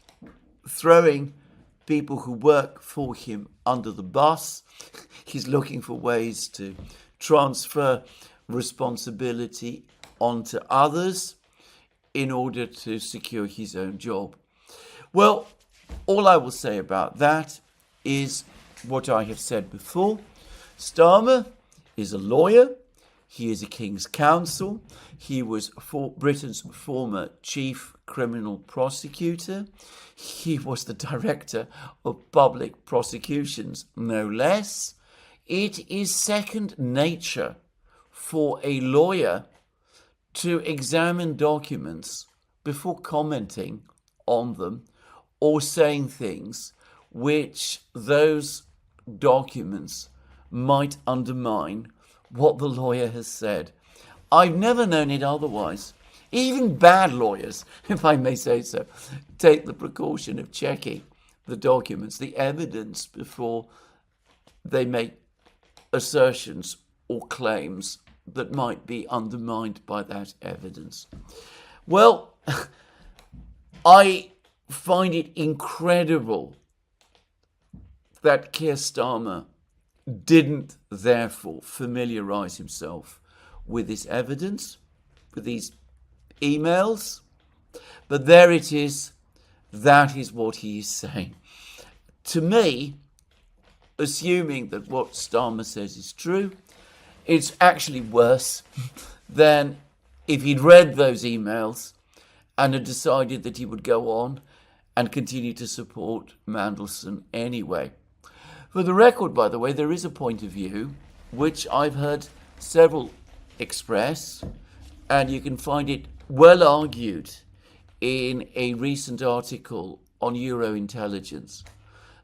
Speaker 1: throwing people who work for him under the bus. He's looking for ways to transfer responsibility onto others in order to secure his own job. Well, all I will say about that is what I have said before. Starmer is a lawyer. He is a King's Counsel. He was Britain's former chief criminal prosecutor. He was the director of public prosecutions, no less. It is second nature for a lawyer to examine documents before commenting on them or saying things which those documents might undermine what the lawyer has said. I've never known it otherwise. Even bad lawyers, if I may say so, take the precaution of checking the documents, the evidence, before they make assertions or claims that might be undermined by that evidence. Well, I find it incredible that Keir Starmer didn't therefore familiarise himself with this evidence, with these emails. But there it is. That is what he is saying. To me, assuming that what Starmer says is true, it's actually worse than if he'd read those emails and had decided that he would go on and continue to support Mandelson anyway. For the record, by the way, there is a point of view which I've heard several express, and you can find it well argued in a recent article on Eurointelligence,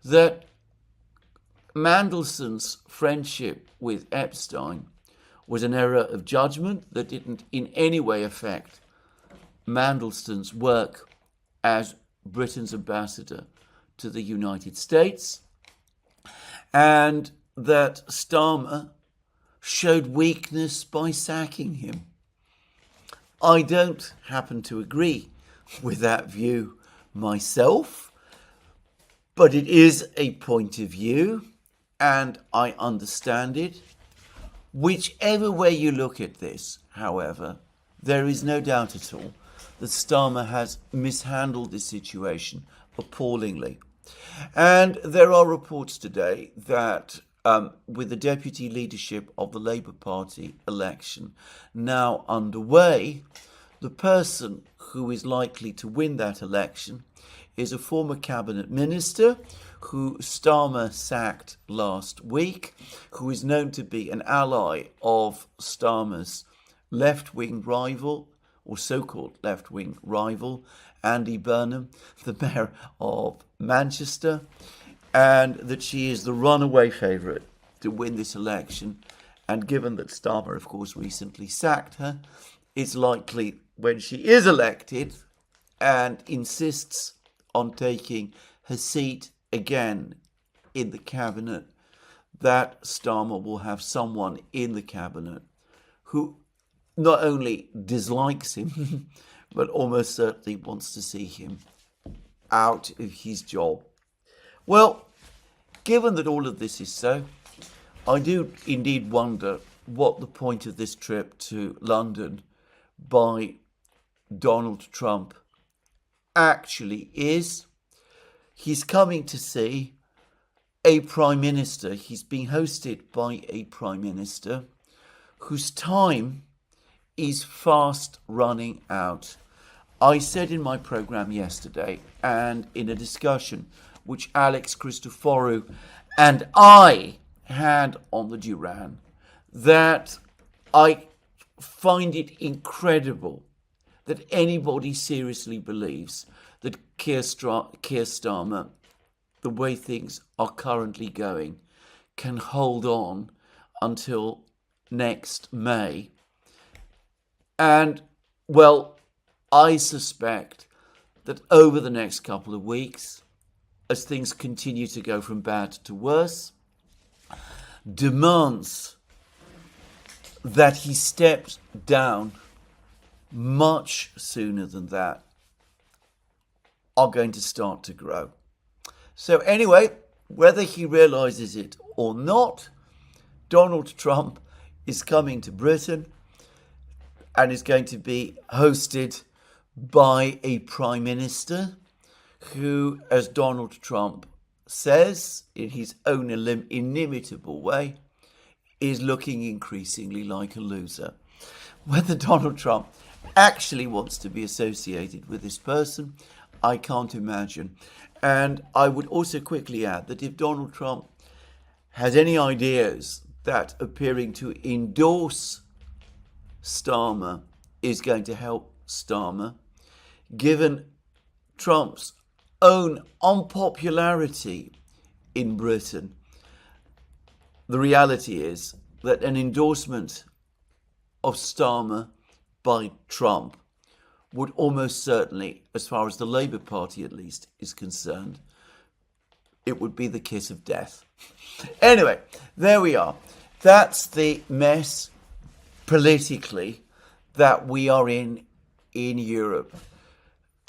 Speaker 1: that Mandelson's friendship with Epstein was an error of judgment that didn't in any way affect Mandelson's work as Britain's ambassador to the United States, and that Starmer showed weakness by sacking him. I don't happen to agree with that view myself, but it is a point of view, and I understand it. Whichever way you look at this, however, there is no doubt at all that Starmer has mishandled this situation appallingly. And there are reports today that with the deputy leadership of the Labour Party election now underway, the person who is likely to win that election is a former cabinet minister who Starmer sacked last week, who is known to be an ally of Starmer's left-wing rival, or so-called left-wing rival, Andy Burnham, the mayor of Manchester, and that she is the runaway favourite to win this election. And given that Starmer, of course, recently sacked her, it's likely when she is elected and insists on taking her seat again in the cabinet, that Starmer will have someone in the cabinet who not only dislikes him, but almost certainly wants to see him out of his job. Well, given that all of this is so, I do indeed wonder what the point of this trip to London by Donald Trump actually is. He's coming to see a prime minister. He's being hosted by a prime minister whose time is fast running out. I said in my program yesterday, and in a discussion which Alex Christoforou and I had on the Duran, that I find it incredible that anybody seriously believes that Keir Starmer, the way things are currently going, can hold on until next May. And, well, I suspect that over the next couple of weeks, as things continue to go from bad to worse, demands that he steps down much sooner than that are going to start to grow. So anyway, whether he realizes it or not, Donald Trump is coming to Britain and is going to be hosted by a prime minister who, as Donald Trump says in his own inimitable way, is looking increasingly like a loser. Whether Donald Trump actually wants to be associated with this person, I can't imagine. And I would also quickly add that if Donald Trump has any ideas that appearing to endorse Starmer is going to help Starmer, given Trump's own unpopularity in Britain, the reality is that an endorsement of Starmer by Trump would almost certainly, as far as the Labour Party at least is concerned, it would be the kiss of death. Anyway, there we are. That's the mess politically that we are in Europe.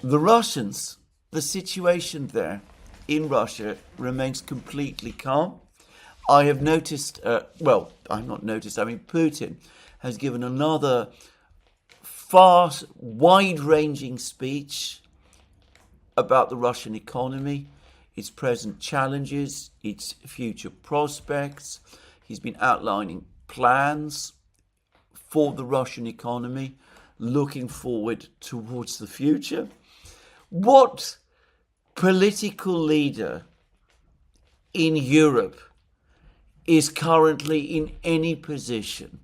Speaker 1: The Russians, the situation there in Russia remains completely calm. I have noticed, Putin has given another fast, wide-ranging speech about the Russian economy, its present challenges, its future prospects. He's been outlining plans for the Russian economy, looking forward towards the future. What political leader in Europe is currently in any position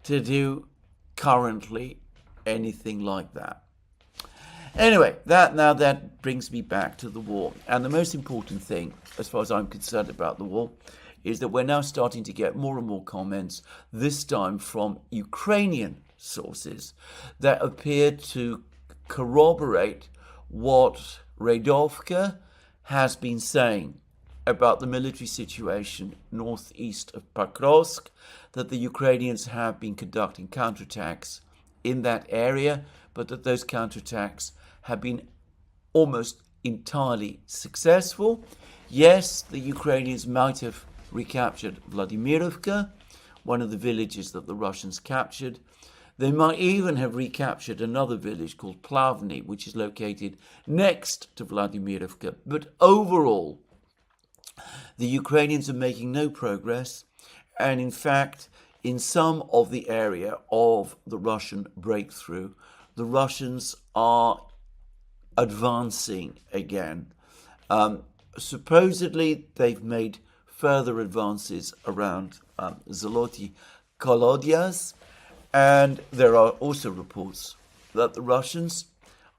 Speaker 1: to do currently anything like that? Anyway, that brings me back to the war. And the most important thing, as far as I'm concerned about the war, is that we're now starting to get more and more comments, this time from Ukrainian sources, that appear to corroborate what Radovka has been saying about the military situation northeast of Pokrovsk, that the Ukrainians have been conducting counterattacks in that area, but that those counterattacks have been almost entirely successful. Yes, the Ukrainians might have recaptured Vladimirovka, one of the villages that the Russians captured. They might even have recaptured another village called Plavny, which is located next to Vladimirivka. But overall, the Ukrainians are making no progress, and in fact, in some of the area of the Russian breakthrough, the Russians are advancing again. Supposedly, they've made further advances around Zoloty Kolodias, and there are also reports that the Russians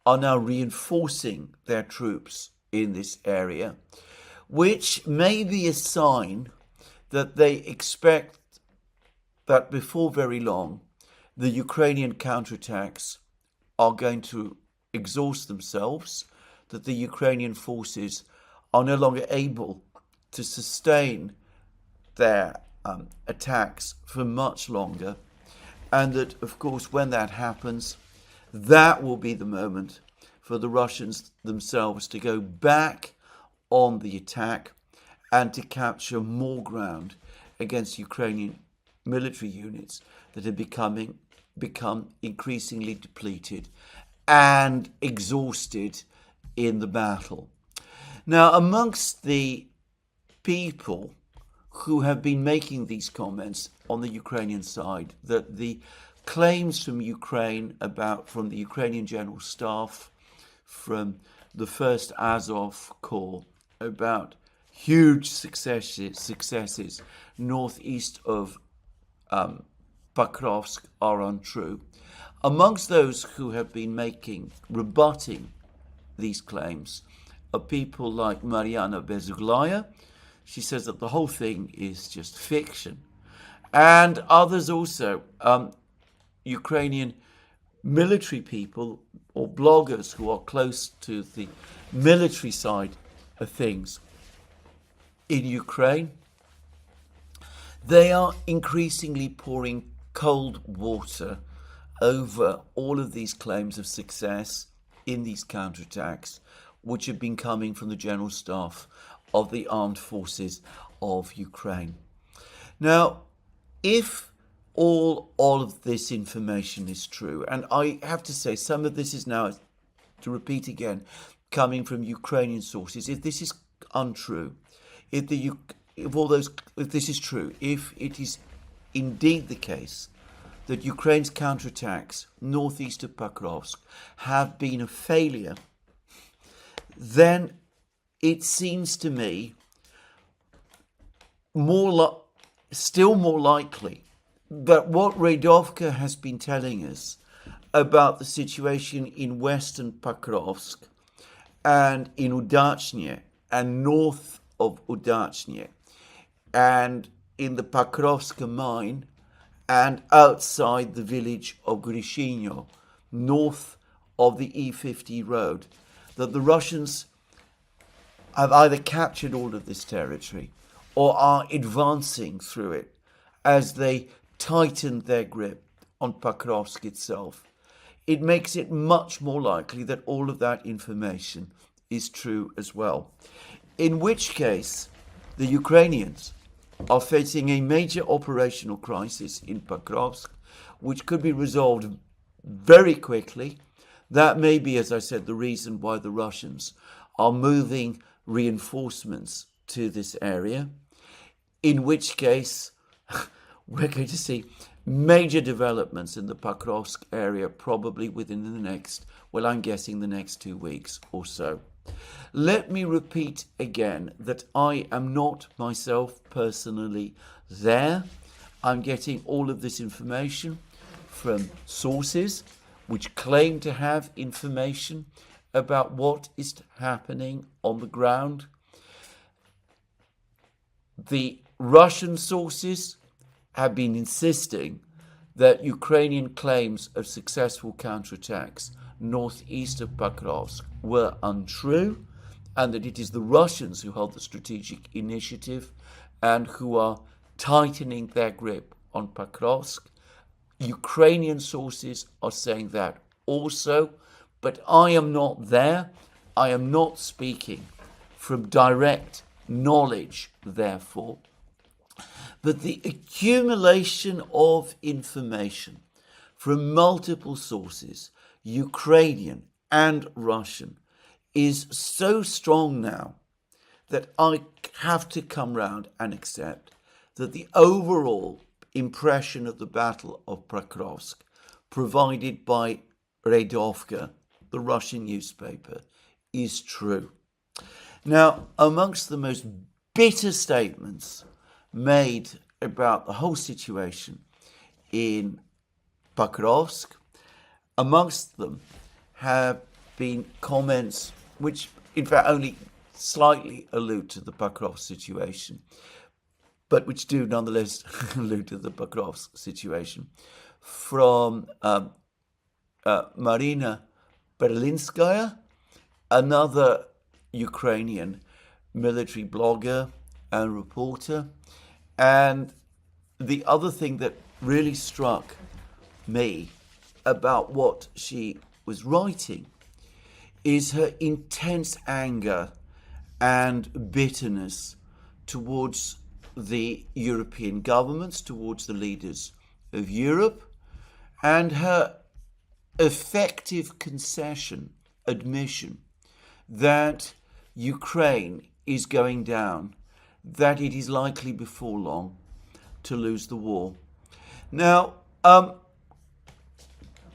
Speaker 1: are now reinforcing their troops in this area, which may be a sign that they expect that before very long, the Ukrainian counterattacks are going to exhaust themselves, that the Ukrainian forces are no longer able to sustain their attacks for much longer, and that, of course, when that happens, that will be the moment for the Russians themselves to go back on the attack and to capture more ground against Ukrainian military units that have become increasingly depleted and exhausted in the battle. Now, amongst the people who have been making these comments on the Ukrainian side, that the claims from Ukraine from the Ukrainian General Staff, from the 1st Azov Corps, about huge successes northeast of Pokrovsk are untrue. Amongst those who have been rebutting these claims are people like Mariana Bezuglaya. She says that the whole thing is just fiction. And others also, Ukrainian military people or bloggers who are close to the military side of things in Ukraine, they are increasingly pouring cold water over all of these claims of success in these counterattacks, which have been coming from the General Staff of the Armed Forces of Ukraine. Now, if all of this information is true, and I have to say some of this is now, to repeat again, coming from Ukrainian sources, if this is untrue, if this is true, if it is indeed the case that Ukraine's counterattacks northeast of Pokrovsk have been a failure, then it seems to me still more likely that what Radovka has been telling us about the situation in western Pokrovsk and in Udachny and north of Udachny and in the Pokrovska mine and outside the village of Grishinyo, north of the E50 road, that the Russians have either captured all of this territory or are advancing through it as they tighten their grip on Pokrovsk itself. It makes it much more likely that all of that information is true as well. In which case, the Ukrainians are facing a major operational crisis in Pokrovsk, which could be resolved very quickly. That may be, as I said, the reason why the Russians are moving reinforcements to this area, in which case we're going to see major developments in the Pokrovsk area probably within the next, well, I'm guessing the next 2 weeks or so. Let me repeat again that I am not myself personally there. I'm getting all of this information from sources which claim to have information about what is happening on the ground. The Russian sources have been insisting that Ukrainian claims of successful counterattacks northeast of Pokrovsk were untrue, and that it is the Russians who hold the strategic initiative and who are tightening their grip on Pokrovsk. Ukrainian sources are saying that also, but I am not there. I am not speaking from direct knowledge, therefore. But the accumulation of information from multiple sources, Ukrainian and Russian, is so strong now that I have to come round and accept that the overall impression of the Battle of Pokrovsk, provided by Redovka, the Russian newspaper, is true. Now, amongst the most bitter statements made about the whole situation in Pokrovsk, amongst them have been comments which, in fact, only slightly allude to the Pokrovsk situation, but which do nonetheless allude to the Pokrovsk situation, from Marina Berlinskaya, another Ukrainian military blogger and reporter. And the other thing that really struck me about what she was writing is her intense anger and bitterness towards the European governments, towards the leaders of Europe, and her effective concession, admission that Ukraine is going down, that it is likely before long to lose the war. Now,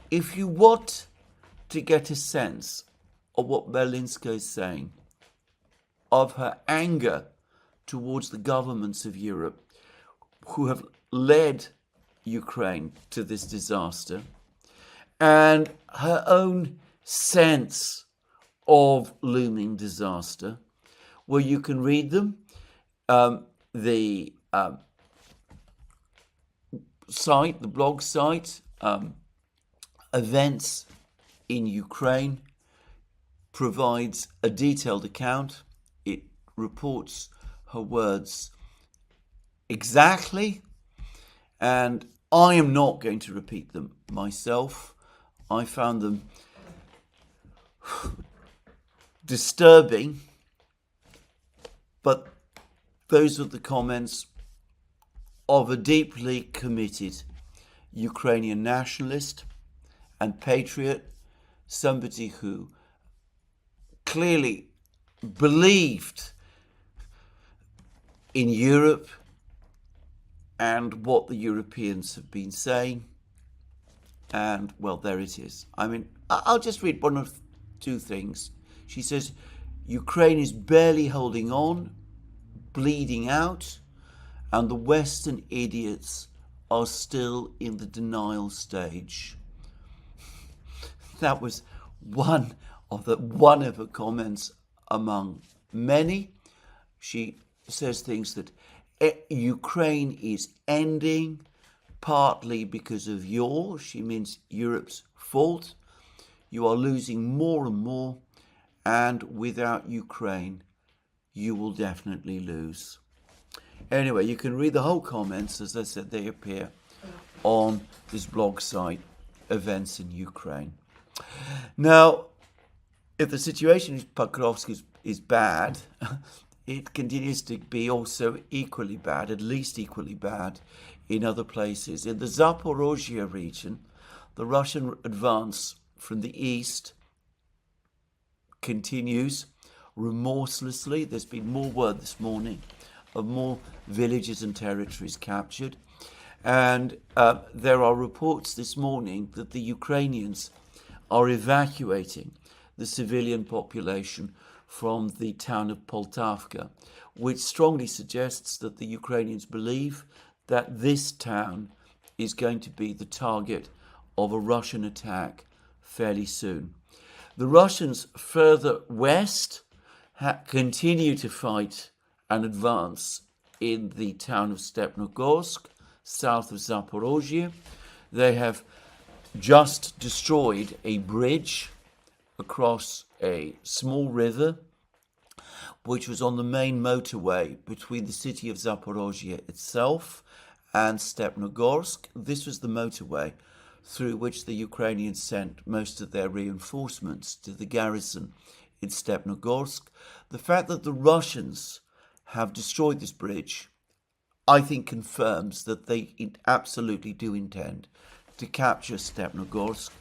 Speaker 1: if you want to get a sense of what Berlinska is saying, of her anger towards the governments of Europe who have led Ukraine to this disaster, and her own sense of looming disaster, well, you can read them. The site, the blog site, Events in Ukraine, provides a detailed account. It reports her words exactly, and I am not going to repeat them myself. I found them disturbing, but those are the comments of a deeply committed Ukrainian nationalist and patriot, somebody who clearly believed in Europe and what the Europeans have been saying. And, well, there it is. I mean, I'll just read one or two things. She says, Ukraine is barely holding on, bleeding out, and the Western idiots are still in the denial stage. That was one of her comments among many. She says things that Ukraine is ending partly because of she means Europe's fault. You are losing more and more, and without Ukraine, you will definitely lose. Anyway, you can read the whole comments. As I said, they appear on this blog site, Events in Ukraine. Now, if the situation in Pokrovsk is bad, it continues to be also equally bad, at least equally bad, in other places. In the Zaporozhye region, the Russian advance from the east continues remorselessly. There's been more word this morning of more villages and territories captured. And there are reports this morning that the Ukrainians are evacuating the civilian population from the town of Poltavka, which strongly suggests that the Ukrainians believe that this town is going to be the target of a Russian attack fairly soon. The Russians further west continue to fight and advance in the town of Stepnogorsk, south of Zaporozhye. They have just destroyed a bridge across a small river, which was on the main motorway between the city of Zaporozhye itself and Stepnogorsk. This was the motorway through which the Ukrainians sent most of their reinforcements to the garrison in Stepnogorsk. The fact that the Russians have destroyed this bridge, I think, confirms that they absolutely do intend to capture Stepnogorsk,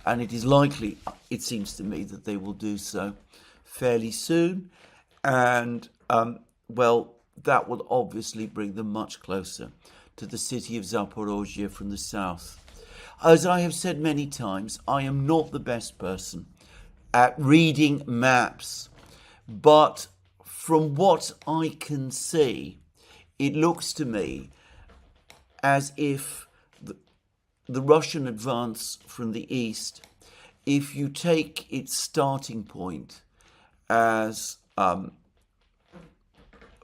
Speaker 1: and it is likely, it seems to me, that they will do so fairly soon. And, well, that will obviously bring them much closer to the city of Zaporozhye from the south. As I have said many times, I am not the best person at reading maps, but from what I can see, it looks to me as if the Russian advance from the east, if you take its starting point as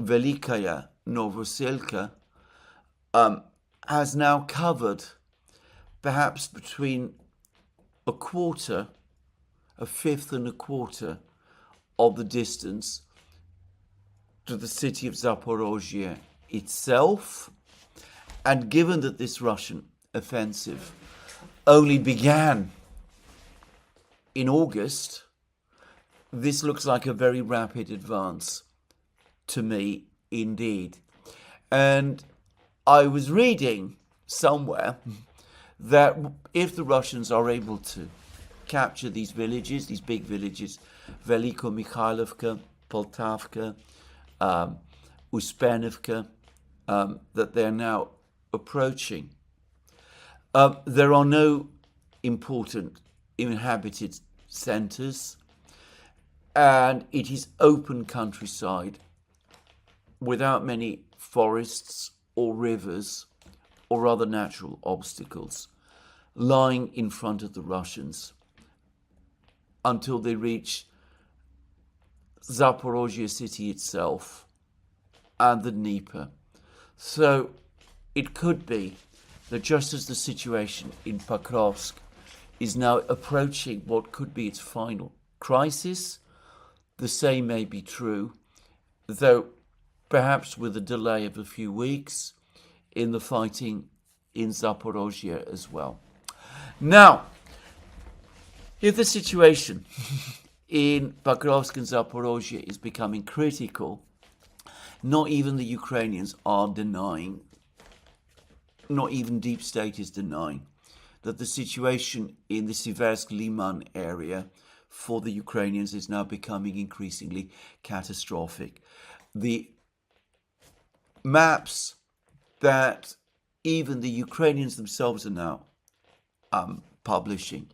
Speaker 1: Velikaya Novoselka, has now covered perhaps between a fifth and a quarter of the distance to the city of Zaporozhye itself. And given that this Russian offensive only began in August, this looks like a very rapid advance to me indeed. And I was reading somewhere that if the Russians are able to capture these villages, these big villages, Veliko Mikhailovka, Poltavka, Uspenivka, that they're now approaching, there are no important inhabited centres, and it is open countryside without many forests or rivers or other natural obstacles lying in front of the Russians until they reach Zaporozhye city itself and the Dnieper. So it could be that just as the situation in Pokrovsk is now approaching what could be its final crisis, the same may be true, though perhaps with a delay of a few weeks, in the fighting in Zaporozhye as well. Now, if the situation in Pokrovsk and Zaporozhye is becoming critical, not even the Ukrainians are denying, not even Deep State is denying, that the situation in the Siversk-Liman area for the Ukrainians is now becoming increasingly catastrophic. The maps that even the Ukrainians themselves are now publishing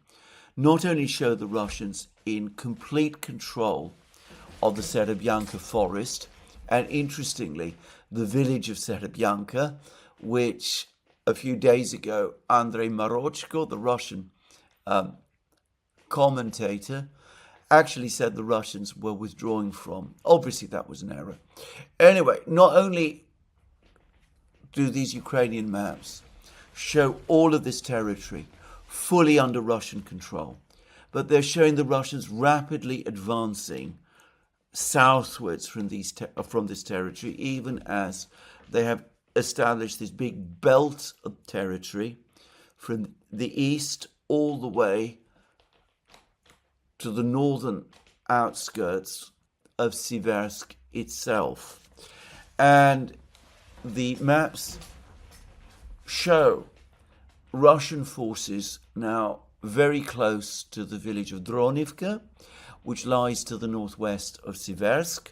Speaker 1: not only show the Russians in complete control of the Serebyanka forest, and interestingly, the village of Serebyanka, which a few days ago, Andrei Marochko, the Russian commentator, actually said the Russians were withdrawing from. Obviously, that was an error. Anyway, not only do these Ukrainian maps show all of this territory fully under Russian control, but they're showing the Russians rapidly advancing southwards from this territory, even as they have established this big belt of territory from the east all the way to the northern outskirts of Siversk itself. And the maps show Russian forces now very close to the village of Dronivka, which lies to the northwest of Siversk,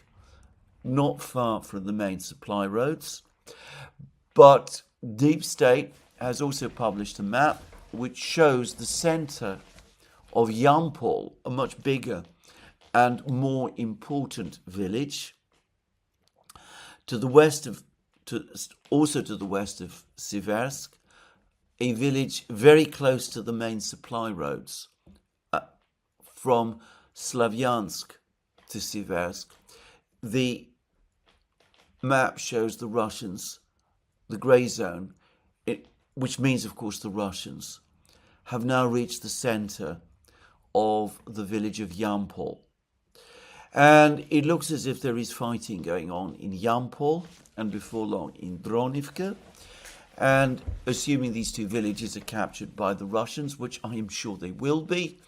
Speaker 1: not far from the main supply roads. But Deep State has also published a map which shows the center of Yampol, a much bigger and more important village, to the west of also to the west of Siversk, a village very close to the main supply roads from Slavyansk to Siversk. The map shows the Russians, the grey zone, which means, of course, the Russians have now reached the center of the village of Yampol. And it looks as if there is fighting going on in Yampol and before long in Dronivka. And assuming these two villages are captured by the Russians, which I am sure they will be,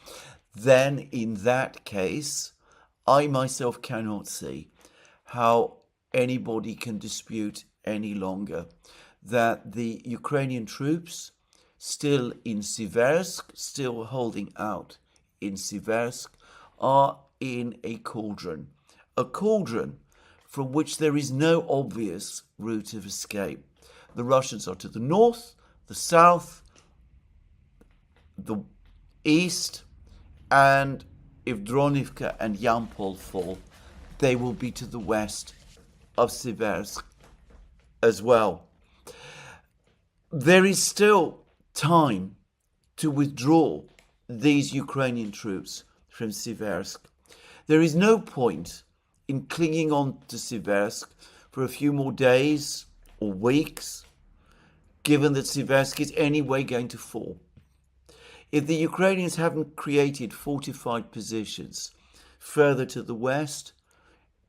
Speaker 1: then in that case, I myself cannot see how anybody can dispute any longer that the Ukrainian troops still in Siversk, still holding out in Siversk, are in a cauldron from which there is no obvious route of escape. The Russians are to the north, the south, the east, and if Dronivka and Yampol fall, they will be to the west of Siversk as well. There is still time to withdraw these Ukrainian troops from Siversk. There is no point in clinging on to Siversk for a few more days or weeks, given that Siversk is anyway going to fall. If the Ukrainians haven't created fortified positions further to the west,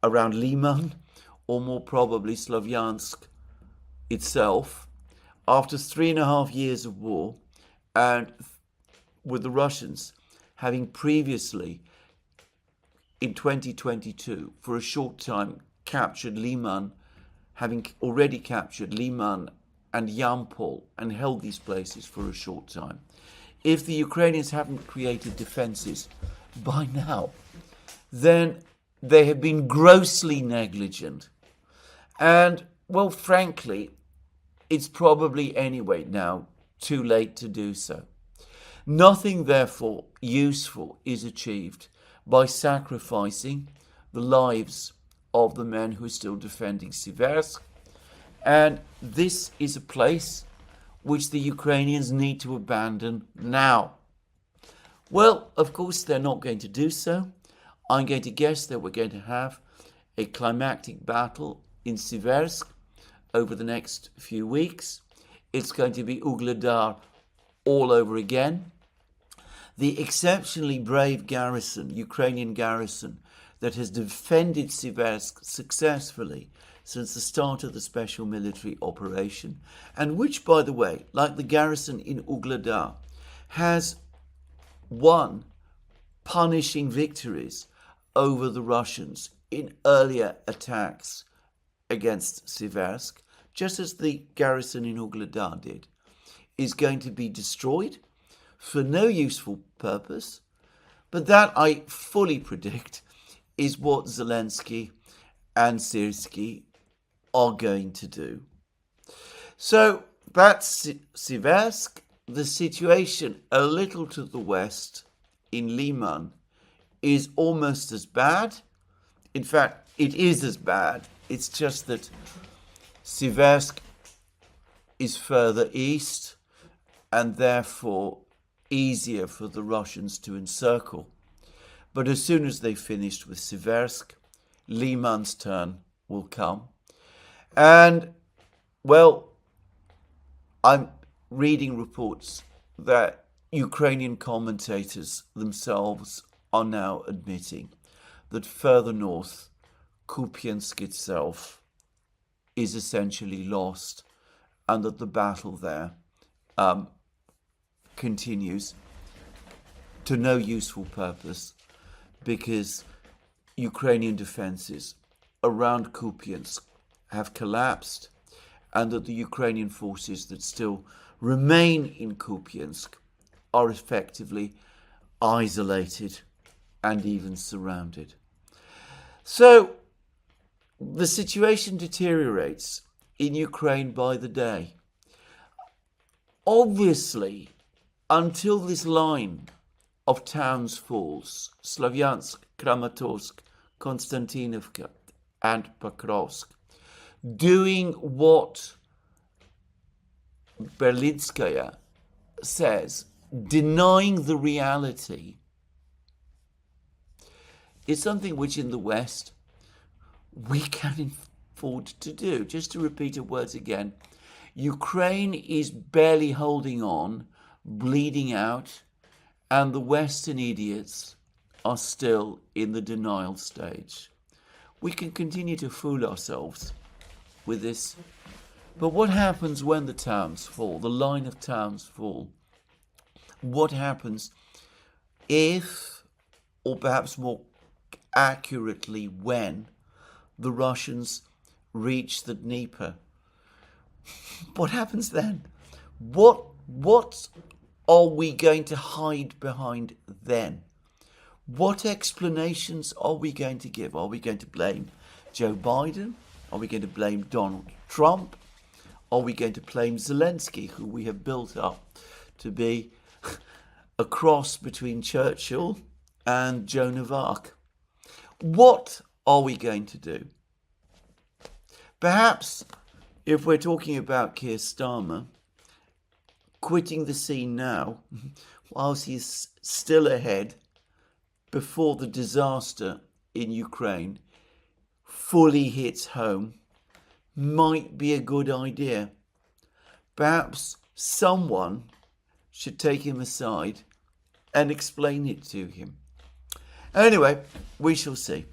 Speaker 1: around Liman, or more probably Slavyansk itself, after 3.5 years of war, and with the Russians having previously, in 2022, for a short time, captured Liman, having already captured Liman and Yampol and held these places for a short time. If the Ukrainians haven't created defenses by now, then they have been grossly negligent. And, well, frankly, it's probably anyway now too late to do so. Nothing, therefore, useful is achieved by sacrificing the lives of the men who are still defending Siversk. And this is a place which the Ukrainians need to abandon now. Well, of course, they're not going to do so. I'm going to guess that we're going to have a climactic battle in Siversk over the next few weeks. It's going to be Ugledar all over again. The exceptionally brave garrison, Ukrainian garrison, that has defended Siversk successfully since the start of the special military operation, and which, by the way, like the garrison in Ugledar, has won punishing victories over the Russians in earlier attacks against Siversk, just as the garrison in Ugledar did, is going to be destroyed for no useful purpose. But that, I fully predict, is what Zelensky and Sirsky are going to do. So that's Siversk. The situation a little to the west in Liman is almost as bad. In fact, it is as bad. It's just that Siversk is further east and therefore easier for the Russians to encircle. But as soon as they finished with Siversk, Liman's turn will come. And, well, I'm reading reports that Ukrainian commentators themselves are now admitting that further north, Kupiansk itself is essentially lost, and that the battle there continues to no useful purpose, because Ukrainian defenses around Kupiansk have collapsed, and that the Ukrainian forces that still remain in Kupiansk are effectively isolated and even surrounded. So the situation deteriorates in Ukraine by the day. Obviously, until this line of towns falls, Slavyansk, Kramatorsk, Konstantinovka, and Pokrovsk, doing what Berlinskaya says, denying the reality, is something which in the West we can afford to do. Just to repeat her words again, Ukraine is barely holding on, bleeding out, and the Western idiots are still in the denial stage. We can continue to fool ourselves with this, but what happens when the towns fall, the line of towns fall? What happens if, or perhaps more accurately when, the Russians reach the Dnieper? What happens then? What What are we going to hide behind then? What explanations are we going to give? Are we going to blame Joe Biden? Are we going to blame Donald Trump? Are we going to blame Zelensky, who we have built up to be a cross between Churchill and Joan of Arc? What are we going to do? Perhaps, if we're talking about Keir Starmer, quitting the scene now, whilst he's still ahead, before the disaster in Ukraine fully hits home, might be a good idea. Perhaps someone should take him aside and explain it to him. Anyway, we shall see.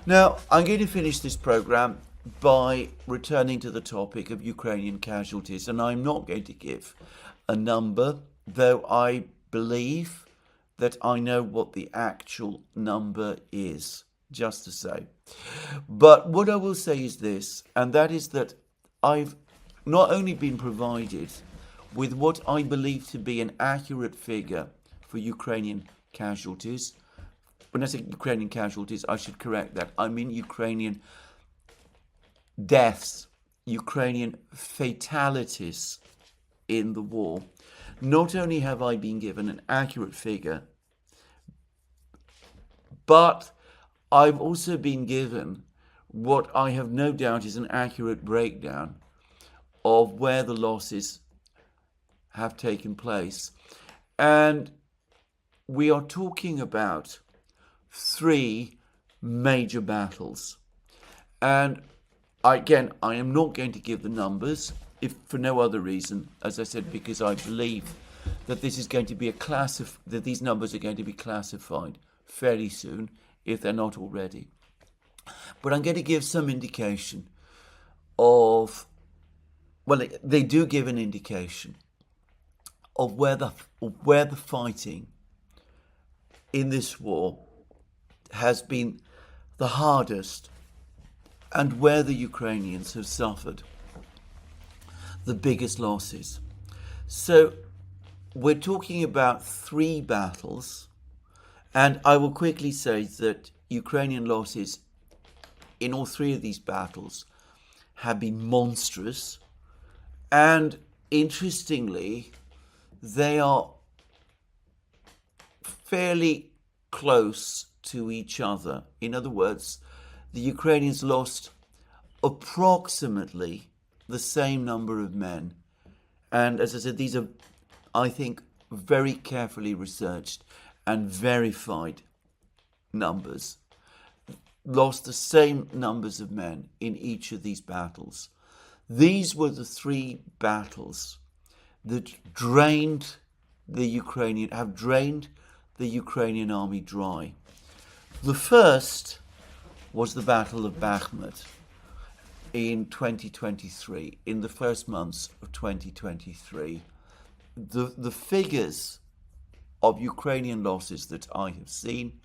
Speaker 1: Now, I'm going to finish this program by returning to the topic of Ukrainian casualties, and I'm not going to give a number, though I believe that I know what the actual number is, just to say. But what I will say is this, and that is that I've not only been provided with what I believe to be an accurate figure for Ukrainian casualties. When I say Ukrainian casualties, I should correct that. I mean Ukrainian deaths, Ukrainian fatalities in the war. Not only have I been given an accurate figure, but I've also been given what I have no doubt is an accurate breakdown of where the losses have taken place. And we are talking about 3 major battles. And again, I am not going to give the numbers, if for no other reason, as I said, because I believe that this is going to be that these numbers are going to be classified fairly soon, if they're not already. But I'm going to give some indication of, well, they do give an indication of where the fighting in this war has been the hardest and where the Ukrainians have suffered the biggest losses. So we're talking about 3 battles, and I will quickly say that Ukrainian losses in all 3 of these battles have been monstrous, and interestingly, they are fairly close to each other. In other words, the Ukrainians lost approximately the same number of men. And as I said, these are, I think, very carefully researched and verified numbers. Lost the same numbers of men in each of these battles. These were the 3 battles that have drained the Ukrainian army dry. The first was the Battle of Bakhmut in 2023, in the first months of 2023. The figures of Ukrainian losses that I have seen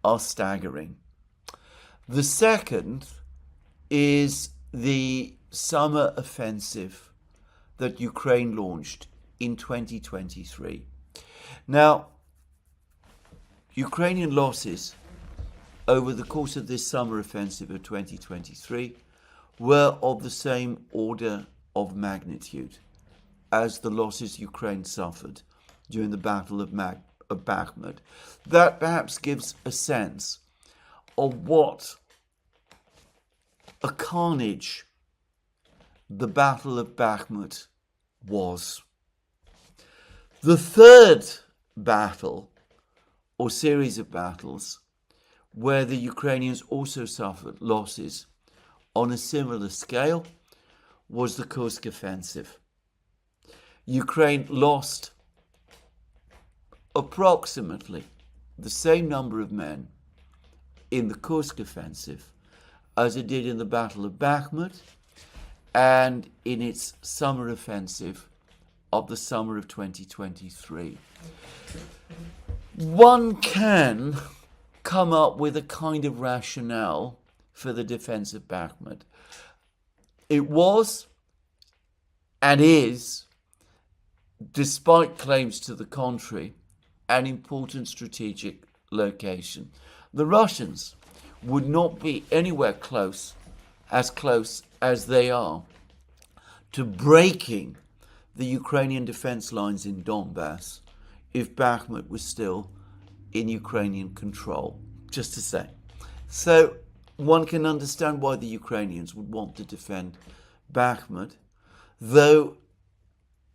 Speaker 1: are staggering. The second is the summer offensive that Ukraine launched in 2023. Now, Ukrainian losses over the course of this summer offensive of 2023 were of the same order of magnitude as the losses Ukraine suffered during the Battle of Bakhmut. That perhaps gives a sense of what a carnage the Battle of Bakhmut was. The third battle, or series of battles, where the Ukrainians also suffered losses on a similar scale, was the Kursk offensive. Ukraine lost approximately the same number of men in the Kursk offensive as it did in the Battle of Bakhmut and in its summer offensive of the summer of 2023. One can come up with a kind of rationale for the defense of Bakhmut. It was and is despite claims to the contrary, an important strategic location. The Russians would not be anywhere close as they are to breaking the Ukrainian defense lines in Donbass if Bakhmut was still in Ukrainian control, just to say. So one can understand why the Ukrainians would want to defend Bakhmut, though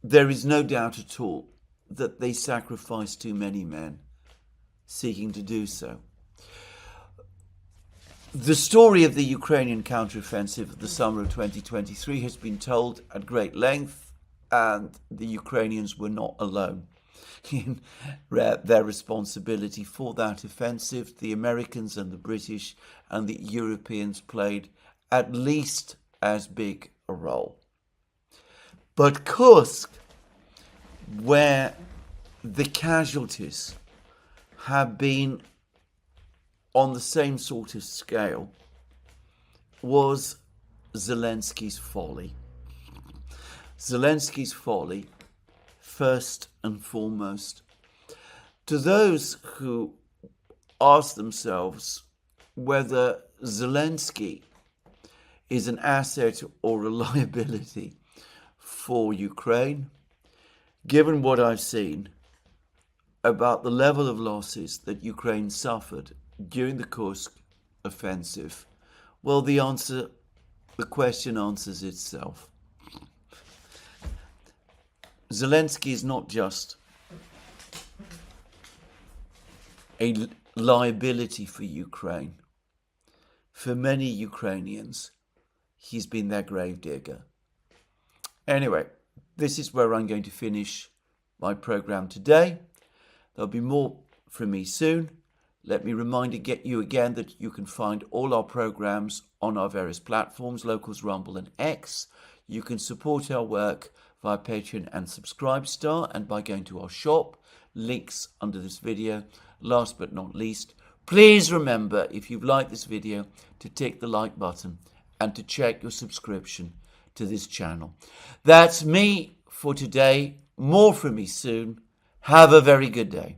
Speaker 1: there is no doubt at all that they sacrificed too many men seeking to do so. The story of the Ukrainian counteroffensive of the summer of 2023 has been told at great length, and the Ukrainians were not alone in their responsibility for that offensive. The Americans and the British and the Europeans played at least as big a role. But Kursk, where the casualties have been on the same sort of scale, was Zelensky's folly. Zelensky's folly, first and foremost. To those who ask themselves whether Zelensky is an asset or a liability for Ukraine, given what I've seen about the level of losses that Ukraine suffered during the Kursk offensive, well, the question answers itself. Zelensky is not just a liability for Ukraine. For many Ukrainians, he's been their gravedigger. Anyway, this is where I'm going to finish my program today. There'll be more from me soon. Let me remind you again that you can find all our programs on our various platforms, Locals, Rumble and X. You can support our work via Patreon and Subscribestar and by going to our shop. Links under this video. Last but not least, please remember, if you've liked this video, to tick the like button and to check your subscription to this channel. That's me for today. More from me soon. Have a very good day.